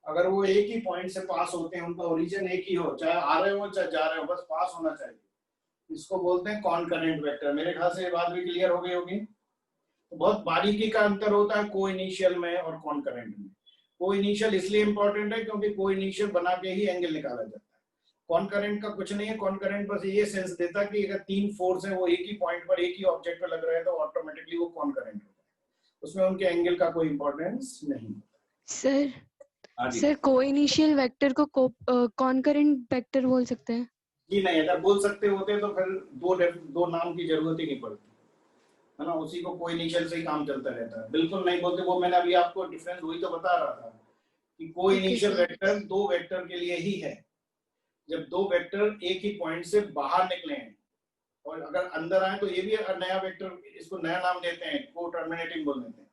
अगर वो एक ही पॉइंट से पास होते हैं, उनका ओरिजिन एक ही हो, चाहे आ रहे हो चाहे जा रहे हो, बस पास होना चाहिए, इसको बोलते हैं कॉनकरेंट वेक्टर। मेरे ख्याल से ये बात भी क्लियर हो गई होगी। तो बहुत बारीकी का अंतर होता है को इनिशियल में और कॉनकरेंट में। को इनिशियल इसलिए इंपॉर्टेंट है क्योंकि को इनिशियल बना के ही एंगल निकाला जाता है। कॉनकरेंट का कुछ नहीं है, कॉनकरेंट बस ये सेंस देता है कि अगर तीन फोर्स है वो एक ही पॉइंट पर एक ही ऑब्जेक्ट पर लग रहे हैं तो ऑटोमेटिकली वो कॉनकरेंट होता है, उसमें उनके एंगल का कोई इंपॉर्टेंस नहीं। सर को इनिशियल वेक्टर को कॉनकरेंट वेक्टर बोल सकते हैं? जी नहीं, अगर बोल सकते होते तो फिर दो नाम की जरूरत ही नहीं पड़ती, है ना। उसी को को इनिशियल से ही काम चलता रहता है। बिल्कुल नहीं बोलते, वो मैंने अभी आपको डिफरेंस वही तो बता रहा था कि को इनिशियल वेक्टर दो वेक्टर के लिए ही है। जब दो वेक्टर एक ही पॉइंट से बाहर निकले हैं और अगर अंदर आए तो ये भी नया वेक्टर, इसको नया नाम देते हैं, को टर्मिनेटिंग बोल देते हैं।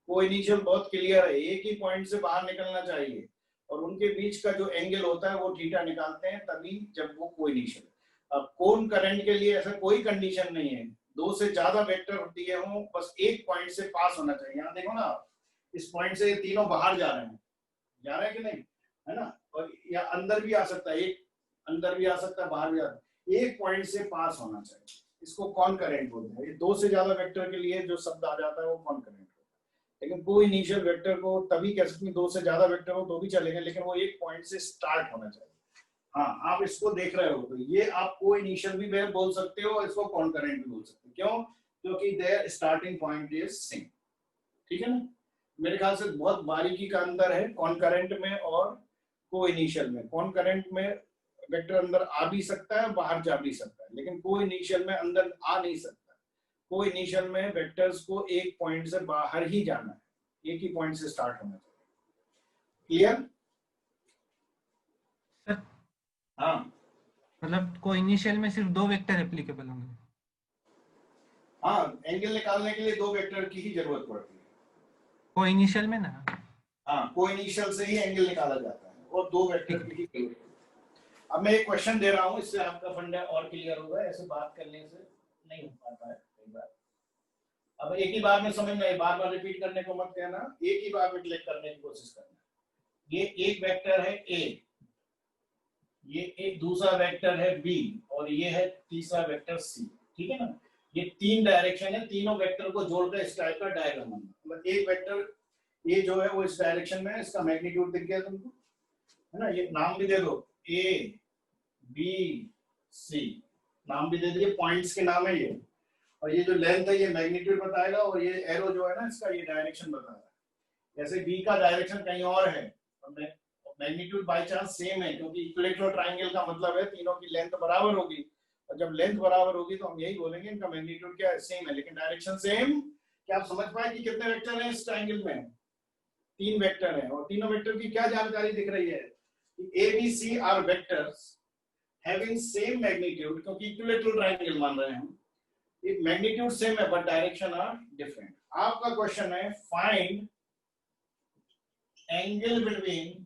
को इनिशियल बहुत क्लियर है, एक ही पॉइंट से बाहर निकलना चाहिए और उनके बीच का जो एंगल होता है वो थीटा निकालते हैं, तभी जब वो को इनिशियल। अब कॉनकरेंट के लिए ऐसा कोई कंडीशन नहीं है, दो से ज्यादा वेक्टर दिए हों, बस एक पॉइंट से पास होना चाहिए। यहाँ देखो ना, इस पॉइंट से तीनों बाहर जा रहे हैं कि नहीं, है ना। और या अंदर भी आ सकता है, एक अंदर भी आ सकता है, बाहर भी आ सकता है, एक पॉइंट से पास होना चाहिए, इसको कॉनकरेंट बोलते हैं। दो से ज्यादा वेक्टर के लिए जो शब्द आ जाता है वो कॉनकरेंट होता है। लेकिन को इनिशियल वेक्टर को तभी कह सकते हैं, दो से ज्यादा वेक्टर हो तो भी चलेगा, लेकिन वो एक पॉइंट से स्टार्ट होना चाहिए। हाँ, आप इसको देख रहे हो तो ये आप को इनिशियल भी बोल सकते हो, इसको कॉनकरेंट भी बोल सकते हो। क्यों? क्योंकि their starting point is same. ठीक है ना। मेरे ख्याल से बहुत बारीकी का अंतर है कॉनकरेंट में और को इनिशियल में। कॉनकरेंट में वेक्टर अंदर आ भी सकता है, बाहर जा भी सकता है, लेकिन को इनिशियल में अंदर आ नहीं सकता। को इनिशियल में वेक्टर्स को एक पॉइंट से बाहर ही जाना है, एक ही पॉइंट से स्टार्ट होना चाहिए। क्लियर? सर हाँ, मतलब को इनिशियल में सिर्फ दो वेक्टर एप्लीकेबल होंगे? हाँ, एंगल निकालने के लिए दो वेक्टर की ही जरूरत पड़ती है। को इनिशियल में ना? हाँ, को इनिशियल से ही एंगल निकाला जाता है और दो वेक्टर की ही जरूरत है। अब मैं एक क्वेश्चन दे रहा हूँ, इससे आपका फंडा और क्लियर होगा। ऐसे बात करने से नहीं हो पाता है कई बार। अब एक ही बार में समझना है, बार बार रिपीट करने को मत कहना, एक ही बार में क्लिक करने की कोशिश करना। ये एक वेक्टर है ए, ये एक दूसरा वेक्टर है बी और ये है तीसरा वेक्टर सी, ठीक है ना। ये तीन डायरेक्शन है, तीनों वेक्टर को जोड़कर इस टाइप का डायग्राम बनना। मतलब एक वेक्टर ये जो है वो इस डायरेक्शन में है, इसका मैग्नीट्यूड दिख गया तुमको, है ना। ये नाम भी दे दो, ए बी सी, नाम भी दे दिए, पॉइंट्स के नाम है ये। और ये जो लेंथ है ये मैग्नीट्यूड बताएगा, और ये एरो जो है ना इसका ये डायरेक्शन बताएगा। जैसे बी का डायरेक्शन कहीं और है और मैग्नीट्यूड बाय चांस सेम है, क्योंकि इक्विलेटरल ट्रायंगल का मतलब है तीनों की लेंथ बराबर होगी, और जब लेंथ बराबर होगी तो हम यही बोलेंगे इनका मैग्नीट्यूड क्या है, सेम है, लेकिन डायरेक्शन सेम। क्या आप समझ पाए कि कितने वेक्टर हैं इस ट्रायंगल में? 3 वेक्टर हैं, और तीनों वेक्टर की क्या जानकारी दिख रही है? A B C are vectors having same magnitude, क्योंकि इक्विलेटरल ट्रायंगल मान रहे हैं हम, ये मैग्नीट्यूड सेम है बट डायरेक्शन आर डिफरेंट। आपका क्वेश्चन है find angle between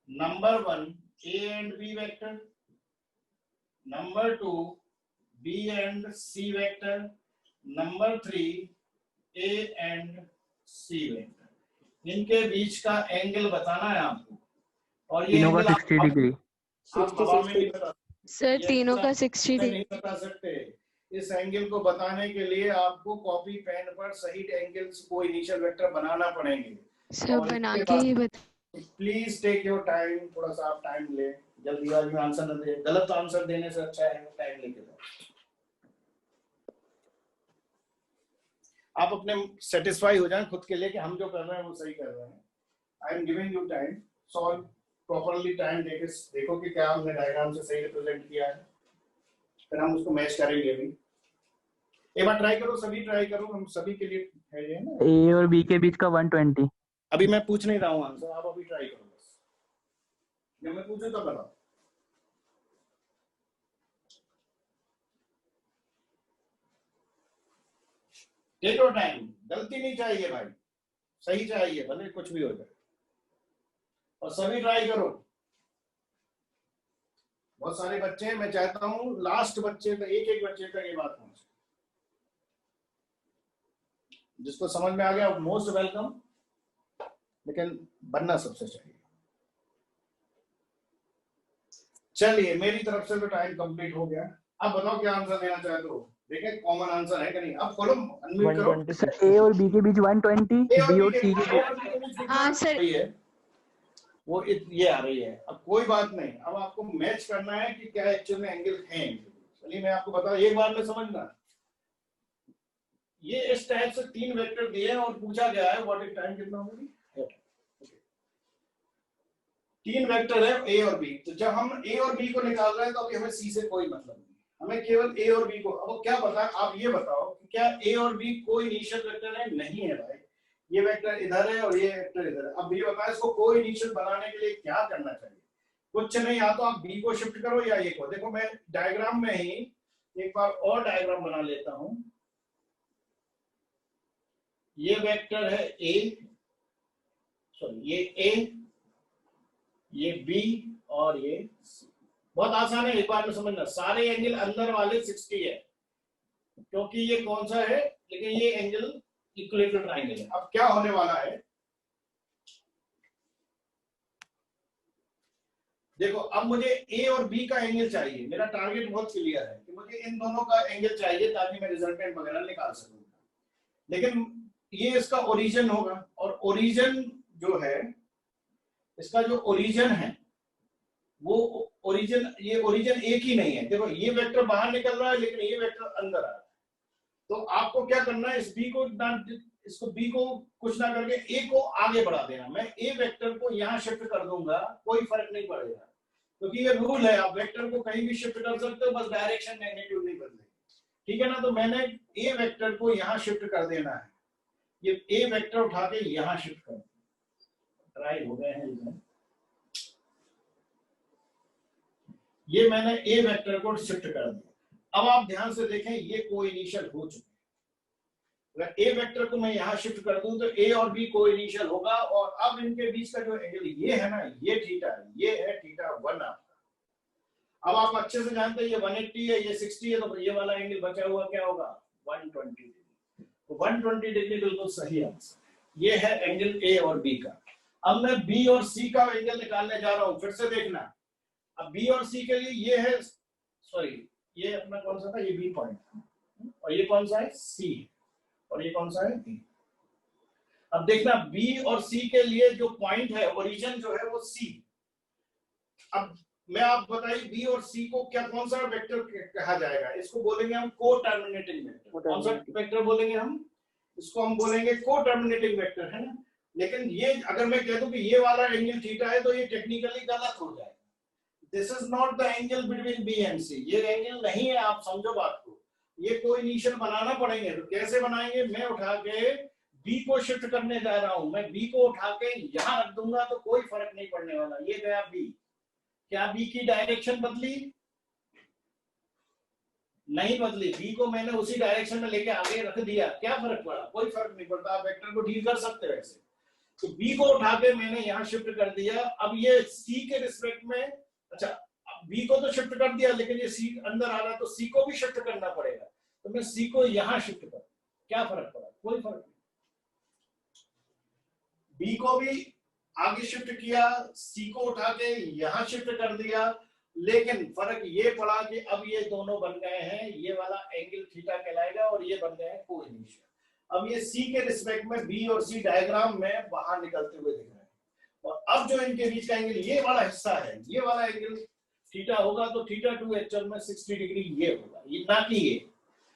number 1 A and B vector, number 2 B and C vector, number 3 A and C vector। इनके बीच का एंगल बताना है आपको, और ये तीनों का एंगल 60 डिग्री। आप हवा में नहीं बता सर ये तीनों का एंगल 60 नहीं डिग्री। बता सकते। इस एंगल को बताने के लिए आपको कॉपी पेन पर सही एंगल्स को इनिशियल वेक्टर बनाना पड़ेंगे। सर और बना इसके के बाद ही बता। प्लीज टेक योर टाइम, थोड़ा सा आप टाइम ले, जल्दीबाजी में आंसर न दे। गलत आंसर देने से अच्छा है टाइम लेके दो। आप अपने सेटिस्फाई हो जाएं खुद के लिए कि हम जो कर रहे हैं वो सही कर रहे हैं। I am giving you time, solve properly, time देके देखो कि क्या हमने डायग्राम से सही रिप्रेजेंट किया है, फिर हम उसको मैच करेंगे। अभी एक बार ट्राई करो, सभी ट्राई करो, हम सभी के लिए है ये ना। ए और बी के बीच का 120। अभी मैं पूछ नहीं रहा हूँ आंसर, आप अभी ट्राई करो बस, जब मैं पूछूं तो बताओ। टेक योर टाइम, गलती नहीं चाहिए भाई, सही चाहिए, भले कुछ भी हो जाए, और सभी ट्राई करो। बहुत सारे बच्चे हैं, मैं चाहता हूं लास्ट बच्चे तक, एक बच्चे तक ये बात पहुंचे। जिसको समझ में आ गया मोस्ट वेलकम, लेकिन बनना सबसे चाहिए। चलिए मेरी तरफ से तो टाइम कंप्लीट हो गया। अब बताओ क्या आंसर देना चाहते हो, देखें कॉमन आंसर है कि नहीं। अब खोलो, अनम्यूट करो। 120 सर। ए और बी के बीच 120, बी और सी के बीच। हाँ सर। वो ये आ रही है। अब कोई बात नहीं, अब आपको मैच करना है कि क्या एक्चुअल में एंगल है। चलिए मैं आपको बता, एक बार में समझना। ये इस टाइप से 3 वेक्टर दिए हैं और पूछा गया है व्हाट इज टाइम कितना होगी। 3 वेक्टर है ए और बी, तो जब हम ए और बी को निकाल रहे हैं तो अभी हमें सी से कोई मतलब नहीं, हमें केवल ए और बी को। अब क्या पता, आप ये बताओ कि क्या ए और बी कोई इनिशियल वेक्टर है? नहीं है भाई, ये वेक्टर इधर है और ये वेक्टर इधर है। अब ये बताओ इसको कोई इनिशियल बनाने के लिए क्या करना चाहिए? कुछ नहीं, या तो आप बी को शिफ्ट करो या ए को। देखो मैं डायग्राम में ही एक बार और डायग्राम बना लेता हूं। ये वेक्टर है ए, सॉरी ये ए, ये बी और ये सी। बहुत आसान है, एक बार में समझना। सारे एंगल अंदर वाले 60 है, क्योंकि ये कौन सा है, लेकिन ये एंगल इक्विलेटरल ट्रायंगल है। अब क्या होने वाला है, देखो अब मुझे ए और बी का एंगल चाहिए। मेरा टारगेट बहुत क्लियर है कि मुझे इन दोनों का एंगल चाहिए ताकि मैं रिजल्टेंट वगैरह निकाल सकूं। लेकिन ये इसका ओरिजिन होगा, और ओरिजिन जो है, इसका जो ओरिजिन है वो ओरिजिन, ये ओरिजिन एक ही नहीं है। देखो ये वेक्टर बाहर निकल रहा है लेकिन ये वेक्टर अंदर आ रहा है। तो आपको क्या करना है, इस बी को इसको बी को कुछ ना करके ए को आगे बढ़ा देना। मैं ए वेक्टर को यहाँ शिफ्ट कर दूंगा, कोई फर्क नहीं पड़ेगा, क्योंकि ये रूल है, आप वेक्टर को कहीं भी शिफ्ट कर सकते हो, बस डायरेक्शन मैग्नीट्यूड नहीं बदलेगी। ठीक है ना। तो मैंने ए वेक्टर को यहाँ शिफ्ट कर देना है, ये ए वेक्टर उठा के यहाँ शिफ्ट कर, ट्राई हो गए हैं। ये मैंने ए वेक्टर को शिफ्ट कर दिया। अब आप ध्यान से देखें, ये को इनिशियल हो चुके हैं। अगर ए वेक्टर को मैं यहाँ शिफ्ट कर दूं तो ए और बी को इनिशियल होगा, और अब इनके बीच का जो एंगल ये है ना, ये थीटा, ये है थीटा 1 आपका। अब आप अच्छे से जानते हैं ये 180 है, ये 60 है, तो ये वाला एंगल बचा हुआ क्या होगा, 120 डिग्री। तो 120 डिग्री बिल्कुल सही आंसर। ये है एंगल ए और बी का। अब मैं बी और सी का एंगल निकालने जा रहा हूं, फिर से देखना। अब बी और सी के लिए ये है, सॉरी ये अपना कौन सा था, ये बी पॉइंट, और ये कौन सा है सी, और ये कौन सा है बी। अब देखना बी और सी के लिए जो पॉइंट है, ओरिजिन जो है वो सी। अब मैं आप बताइए बी और सी को क्या कौन सा वेक्टर कहा जाएगा? इसको बोलेंगे हम को टर्मिनेटिंग वेक्टर। कौन सा वेक्टर बोलेंगे हम? इसको हम बोलेंगे को टर्मिनेटिंग वेक्टर, है ना। लेकिन ये अगर मैं कह दूं कि ये वाला एंगल थीटा है तो ये टेक्निकली गलत हो जाएगा। This is not the angle between B and C, ये एंगल नहीं है, आप समझो बात को। ये कोई इनिशियल बनाना पड़ेंगे, तो कैसे बनाएंगे? मैं उठा के बी को शिफ्ट करने जा रहा हूं, मैं बी को उठा के यहां रख दूंगा तो कोई फर्क नहीं पड़ने वाला। ये गया बी, क्या बी की डायरेक्शन बदली? नहीं बदली, बी को मैंने उसी डायरेक्शन में लेके आगे रख दिया, क्या फर्क पड़ा? कोई फर्क नहीं पड़ता, आप वेक्टर को डील कर सकते हो ऐसे। तो बी को उठा के मैंने यहां शिफ्ट कर दिया। अब ये सी के रिस्पेक्ट में, अच्छा अब बी को तो शिफ्ट कर दिया, लेकिन ये सी अंदर आ रहा है तो सी को भी शिफ्ट करना पड़ेगा। तो मैं सी को यहां शिफ्ट कर, क्या फर्क पड़ा? कोई फर्क नहीं। बी को भी आगे शिफ्ट किया, सी को उठा के यहां शिफ्ट कर दिया, लेकिन फर्क ये पड़ा कि अब ये दोनों बन गए हैं, ये वाला एंगल थीटा कहलाएगा और ये बन गए हैं कोइनिशियल। अब ये सी के रिस्पेक्ट में बी और सी डायग्राम में बाहर निकलते हुए दिख रहे हैं। और अब जो इनके बीच का एंगल ये वाला हिस्सा है, ये वाला एंगल थीटा होगा, तो थीटा टू एक्चुअल में 60 डिग्री ये होगा, ये ना कि ये,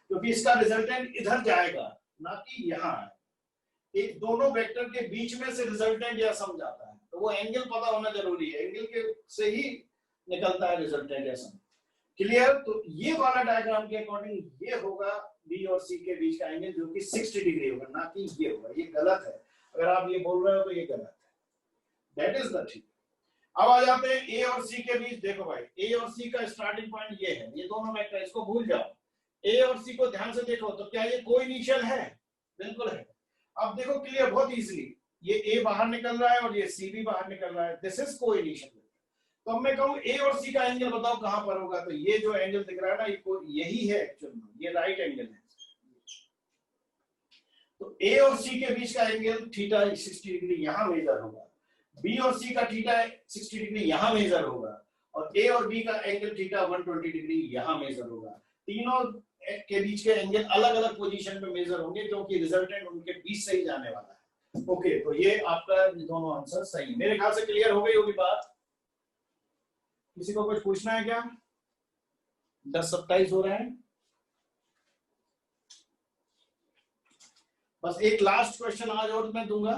क्योंकि इसका रिजल्टेंट इधर जाएगा ना कि यहाँ है। एक दोनों वेक्टर के बीच में से रिजल्टेंट यह समझाता है, तो वो एंगल पता होना जरूरी है, एंगल के से ही निकलता है रिजल्टेंट ऐसा। क्लियर? तो ये वाला डायग्राम के अकॉर्डिंग ये होगा बी और सी के बीच का एंगल, जो कि 60 डिग्री होगा, ना कि ये होगा। ये गलत है, अगर आप ये बोल रहे हो तो ये गलत है। That is the thing. अब आ जाते हैं ए और सी के बीच। देखो भाई, ए और सी का स्टार्टिंग पॉइंट ये है, ये दोनों वेक्टर, इसको भूल जाओ। ए और सी को ध्यान से देखो, तो क्या ये कोइनिशियल है? बिल्कुल है। अब देखो क्लियर, बहुत इजीली, ये ए बाहर निकल रहा है और ये सी भी बाहर निकल रहा है, दिस इज कोइनिशियल। तो अब मैं कहूं ए और सी का एंगल बताओ कहां पर होगा, तो ये जो एंगल दिख रहा है ना, यही है एक्चुअल में, ये राइट एंगल है। तो ए और सी के बीच का एंगल थीटा 60 डिग्री यहां मेजर होगा, बी और सी का थीटा 60 डिग्री यहां मेजर होगा, और ए और बी का एंगल थीटा 120 डिग्री यहां मेजर होगा। तीनों के बीच के एंगल अलग अलग पोजीशन पे मेजर होंगे, क्योंकि रिजल्टेंट उनके बीच से ही जाने वाला है। ओके, तो ये आपका दोनों आंसर सही, मेरे ख्याल से क्लियर हो गई होगी बात। किसी को कुछ पूछना है क्या? 10:27 हो रहे हैं। बस एक लास्ट क्वेश्चन आज और मैं दूंगा,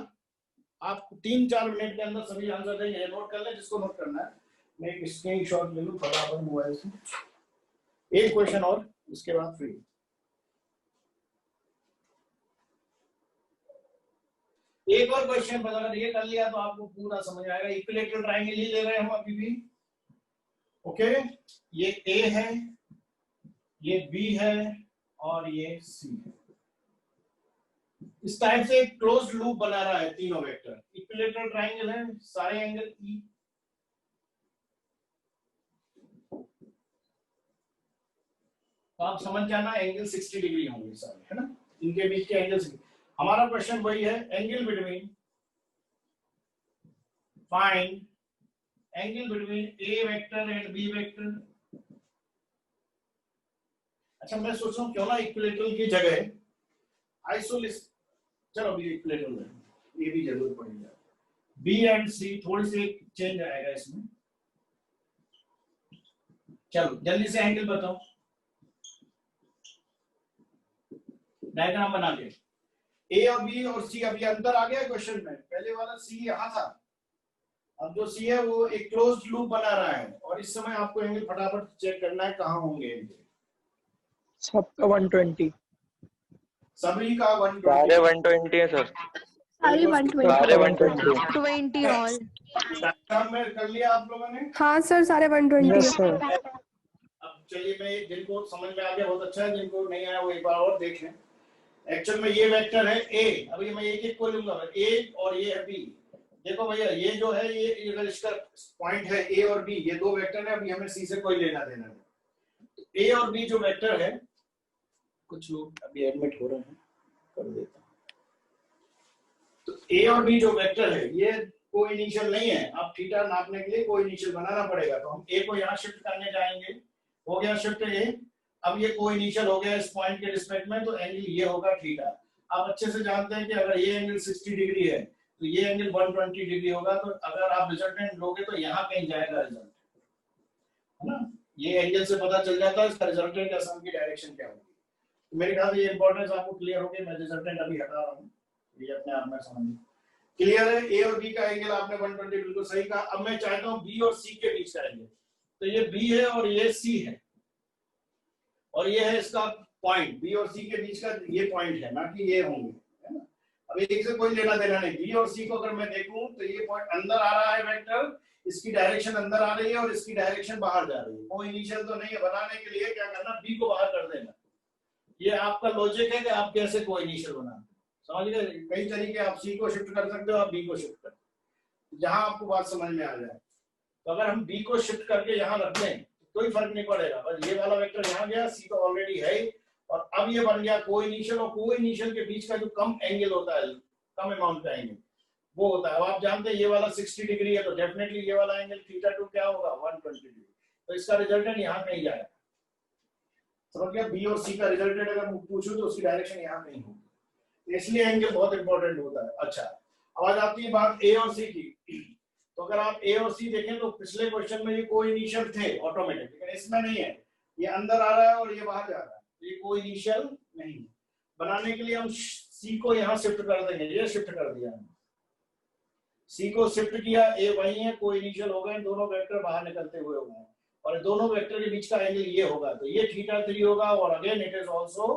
आप 3-4 मिनट के अंदर सभी आंसर देंगे। नोट कर लें जिसको नोट करना है, मैं एक स्क्रीनशॉट ले लूं फटाफट मोबाइल से। एक क्वेश्चन और, इसके बाद फ्री। एक और क्वेश्चन अगर ये कर लिया तो आपको पूरा समझ आएगा। इक्विलेटरल ट्रायंगल ही ले रहे हैं हम अभी भी। ओके, ये ए है, ये बी है और ये सी है। इस टाइप से एक क्लोज्ड लूप बना रहा है तीनों वेक्टर। इक्विलेटरल ट्रायंगल है, सारे एंगल ई, तो आप समझ जाना एंगल 60 डिग्री होंगे सारे, है ना, इनके बीच के एंगल। हमारा क्वेश्चन वही है, angle between, find angle between A vector and B vector. अच्छा, मैं सोच रहा हूं क्यों ना इक्विलेटरल की जगह आइसोलेशन, चलो अभी इक्विलेटरल में ये भी जरूरत पड़ेगी। बी एंड सी थोड़ी सी चेंज आएगा इसमें। चलो जल्दी से एंगल बताओ, डायग्राम बना के। ए और बी और सी, अब ये अंतर आ गया क्वेश्चन में, पहले वाला सी यहां था, अब जो सी है वो एक क्लोज्ड लूप बना रहा है, और इस समय आपको एंगल फटाफट चेक करना है कहां होंगे एंगल। सबका 120, सभी का 120, सारे 120 है सर, सारे 120, सारे 120 20 ऑल। डायग्राम में कर लिया आप लोगों ने? हाँ सर, सारे 120। Yes sir. अब चलिए, मैं जिनको समझ में आ गया बहुत अच्छा है, जिनको नहीं आया वो एक बार और देख लें। एक्चुअल में ये वेक्टर है ए, अभी मैं एक एक को लूंगा, ए और ये है बी। देखो भैया, ये जो है ये अगर इसका पॉइंट है ए और बी, ये दो वेक्टर है, अभी हमें सी से कोई लेना देना नहीं। ए और बी जो वेक्टर है, कुछ लोग अभी एडमिट हो रहे हैं, कर देता हूं। तो ए और बी जो वेक्टर है, ये कोई इनिशियल नहीं है, आप थीटा नापने के लिए कोई इनिशियल बनाना पड़ेगा। तो हम ए को यहाँ शिफ्ट करने जाएंगे, हो गया शिफ्ट ए। अब ये कोई इनिशियल हो गया इस पॉइंट के रिस्पेक्ट में, तो एंगल ये होगा थीटा। आप अच्छे से जानते हैं कि अगर ये एंगल 60 डिग्री है तो ये एंगल 120 डिग्री होगा। तो अगर आप रिजल्टेंट लोगे तो यहाँ कहीं जाएगा रिजल्ट, है ना। ये एंगल से पता चल जाता है इसका रिजल्टेंट या सम की डायरेक्शन क्या होगी। तो मेरे ख्याल से ये इंपॉर्टेंस आपको क्लियर हो गई। मैं रिजल्टेंट अभी हटा रहा हूँ, ये अपने आप में समझिए क्लियर है। ए और बी का एंगल आपने 120 बिल्कुल सही कहा। अब मैं चाहता हूँ बी और सी के बीच का एंगल। तो ये बी है और ये सी है, और ये है इसका पॉइंट। बी और सी के बीच का ये पॉइंट है, ना कि ये होंगे, है ना। अब एक से कोई लेना देना नहीं। बी और सी को अगर मैं देखूं तो ये पॉइंट अंदर आ रहा है वेक्टर, इसकी डायरेक्शन अंदर आ रही है और इसकी डायरेक्शन बाहर जा रही है। कोई इनिशियल तो नहीं है। बनाने के लिए क्या करना, बी को बाहर कर देना। ये आपका लॉजिक है कि आप कैसे कोई इनिशियल बनाते, समझ गए। कई तरीके, आप सी को शिफ्ट कर सकते हो, आप बी को शिफ्ट कर, जहां आपको बात समझ में आ जाए। तो अगर हम बी को शिफ्ट करके यहाँ रख लें तो कोई फर्क नहीं पड़ेगा, बस ये वाला वेक्टर यहाँ गया, सी तो ऑलरेडी है। और अब ये बन गया को इनिशियल, और को इनिशियल के बीच का जो कम एंगल होता है, कम अमाउंट का एंगल, वो होता है। अब आप जानते हैं ये वाला 60 डिग्री है, तो डेफिनेटली ये वाला एंगल θ2 क्या होगा, 120 डिग्री। तो इसका रिजल्टेंट यहाँ कहीं जाएगा, समझ गया। बी और सी का रिजल्टेंट अगर पूछूं तो उसकी डायरेक्शन यहाँ कहीं होगी, इसलिए एंगल बहुत इंपॉर्टेंट होता है। अच्छा, अब आ जाती है बात ए और सी की। तो अगर आप ए और सी देखें तो पिछले क्वेश्चन में ये कोई इनिशियल थे ऑटोमेटिक, लेकिन इसमें नहीं है। ये अंदर आ रहा है और ये बाहर जा रहा है, ये कोई इनिशियल नहीं है। बनाने के लिए हम सी को यहाँ शिफ्ट कर देंगे, ये शिफ्ट कर दिया हमने, सी को शिफ्ट किया, ए वही है, कोई इनिशियल हो गए, दोनों वेक्टर बाहर निकलते हुए हो गए, और दोनों वेक्टर के बीच का एंगल ये होगा। तो ये θ3 होगा, और again it is also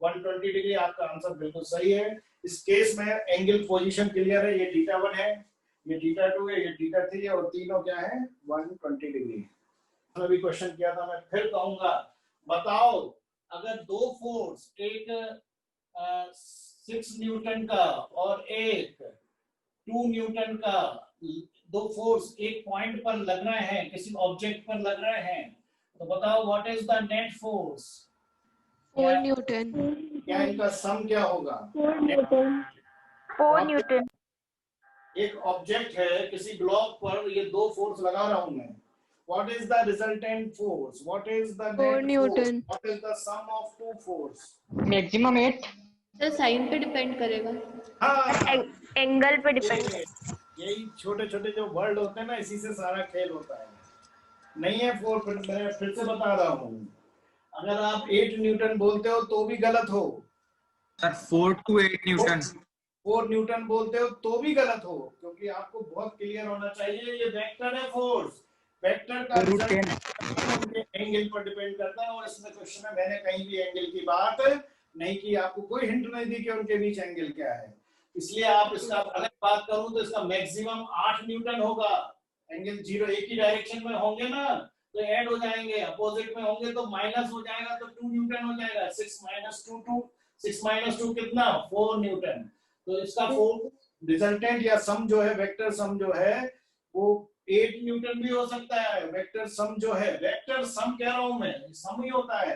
120 degree. आपका आंसर बिल्कुल सही है। इस केस में एंगल पोजीशन क्लियर है, ये θ1 है, ये θ2 है, ये θ3 है, और तीनों क्या है, 120 डिग्री। मैं भी क्वेश्चन किया था, मैं फिर कहूंगा, बताओ अगर दो फोर्स, एक 6 न्यूटन का और एक 2 न्यूटन का, दो फोर्स एक पॉइंट पर लग रहे हैं, किसी ऑब्जेक्ट पर लग रहे हैं, तो बताओ what is the net force. 4 Newton. क्या इनका सम क्या होगा, 4 न्यूटन। एक ऑब्जेक्ट है किसी ब्लॉक पर, ये दो फोर्स लगा रहा हूं मैं, what is the resultant force, what is the 4 net न्यूटन। force, what is the sum of two force। Maximum 8। Sir sine पे डिपेंड करेगा, हाँ, एंगल पे डिपेंड। यही छोटे छोटे जो वर्ड होते हैं ना, इसी से सारा खेल होता है। नहीं है 4, मैं फिर से बता रहा हूँ, अगर आप 8 न्यूटन बोलते हो तो भी गलत हो, सर 4 to 8 न्यूटन। 4 न्यूटन बोलते हो तो भी गलत हो, क्योंकि आपको बहुत क्लियर होना चाहिए, ये वेक्टर है फोर्स, वेक्टर का एंगल पर डिपेंड करता है। और इसमें क्वेश्चन में मैंने कहीं भी एंगल की बात नहीं की, आपको कोई हिंट नहीं दी कि उनके बीच एंगल क्या है। इसलिए आप इसका अगर बात करूं तो इसका मैक्सिमम 8 न्यूटन होगा। एंगल 0 एक ही डायरेक्शन में होंगे ना तो ऐड हो जाएंगे, अपोजिट में होंगे तो माइनस हो जाएगा, तो 2 न्यूटन हो जाएगा। 6 - 2 कितना, 4 न्यूटन। तो इसका 4 रिजल्टेंट या सम जो है, वेक्टर सम जो है वो 8 न्यूटन भी हो सकता है। वेक्टर सम जो है, वेक्टर सम कह रहा हूं मैं, सम ही होता है।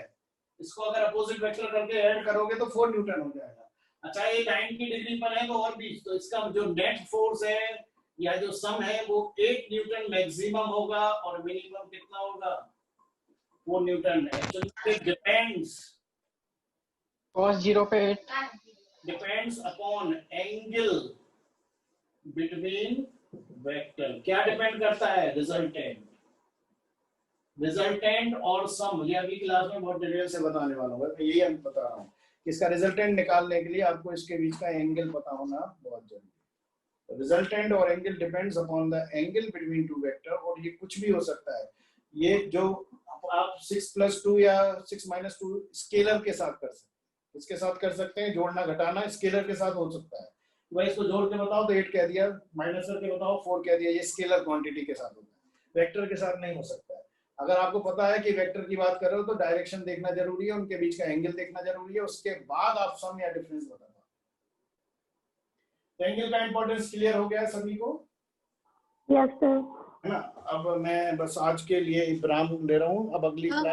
इसको अगर अपोजिट वेक्टर करके ऐड करोगे तो 4 न्यूटन हो जाएगा। अच्छा, ये 90 डिग्री पर है तो और भी, तो इसका जो नेट फोर्स है या जो सम है वो 8 न्यूटन मैक्सिमम होगा, और मिनिमम कितना होगा, 4 न्यूटन। एक्चुअली डिपेंड्स cos 0 पे 8। Depends upon angle between vector. क्या डिपेंड करता है, रिजल्टेंट। रिजल्टेंट और सम, ये अभी क्लास में बहुत डिटेल से बताने वाला हूँ, यही हम बता रहा हूँ। इसका रिजल्टेंट निकालने के लिए आपको इसके बीच का एंगल पता होना बहुत जरूरी है। रिजल्टेंट और angle depends upon the angle between two vector, और ये कुछ भी हो सकता है। ये जो आप 6 + 2 या 6 - 2 स्केलर के साथ कर सकते हैं, इसके साथ कर सकते हैं, जोड़ना घटाना स्केलर के साथ हो सकता है। भाई इसको जोड़ के बताओ तो 8 कह दिया, माइनस करके बताओ 4 कह दिया, ये स्केलर क्वांटिटी के साथ होता है, वेक्टर के साथ नहीं हो सकता है। अगर आपको पता है कि वेक्टर की बात कर रहे हो तो डायरेक्शन देखना जरूरी है, उनके बीच का एंगल देखना जरूरी है, उसके बाद आप सम या डिफरेंस बता पाओ। एंगल का इंपॉर्टेंस क्लियर हो गया सभी को? Yes sir. है ना। अब मैं बस आज के लिए विराम ले रहा हूँ, अब अगली क्लास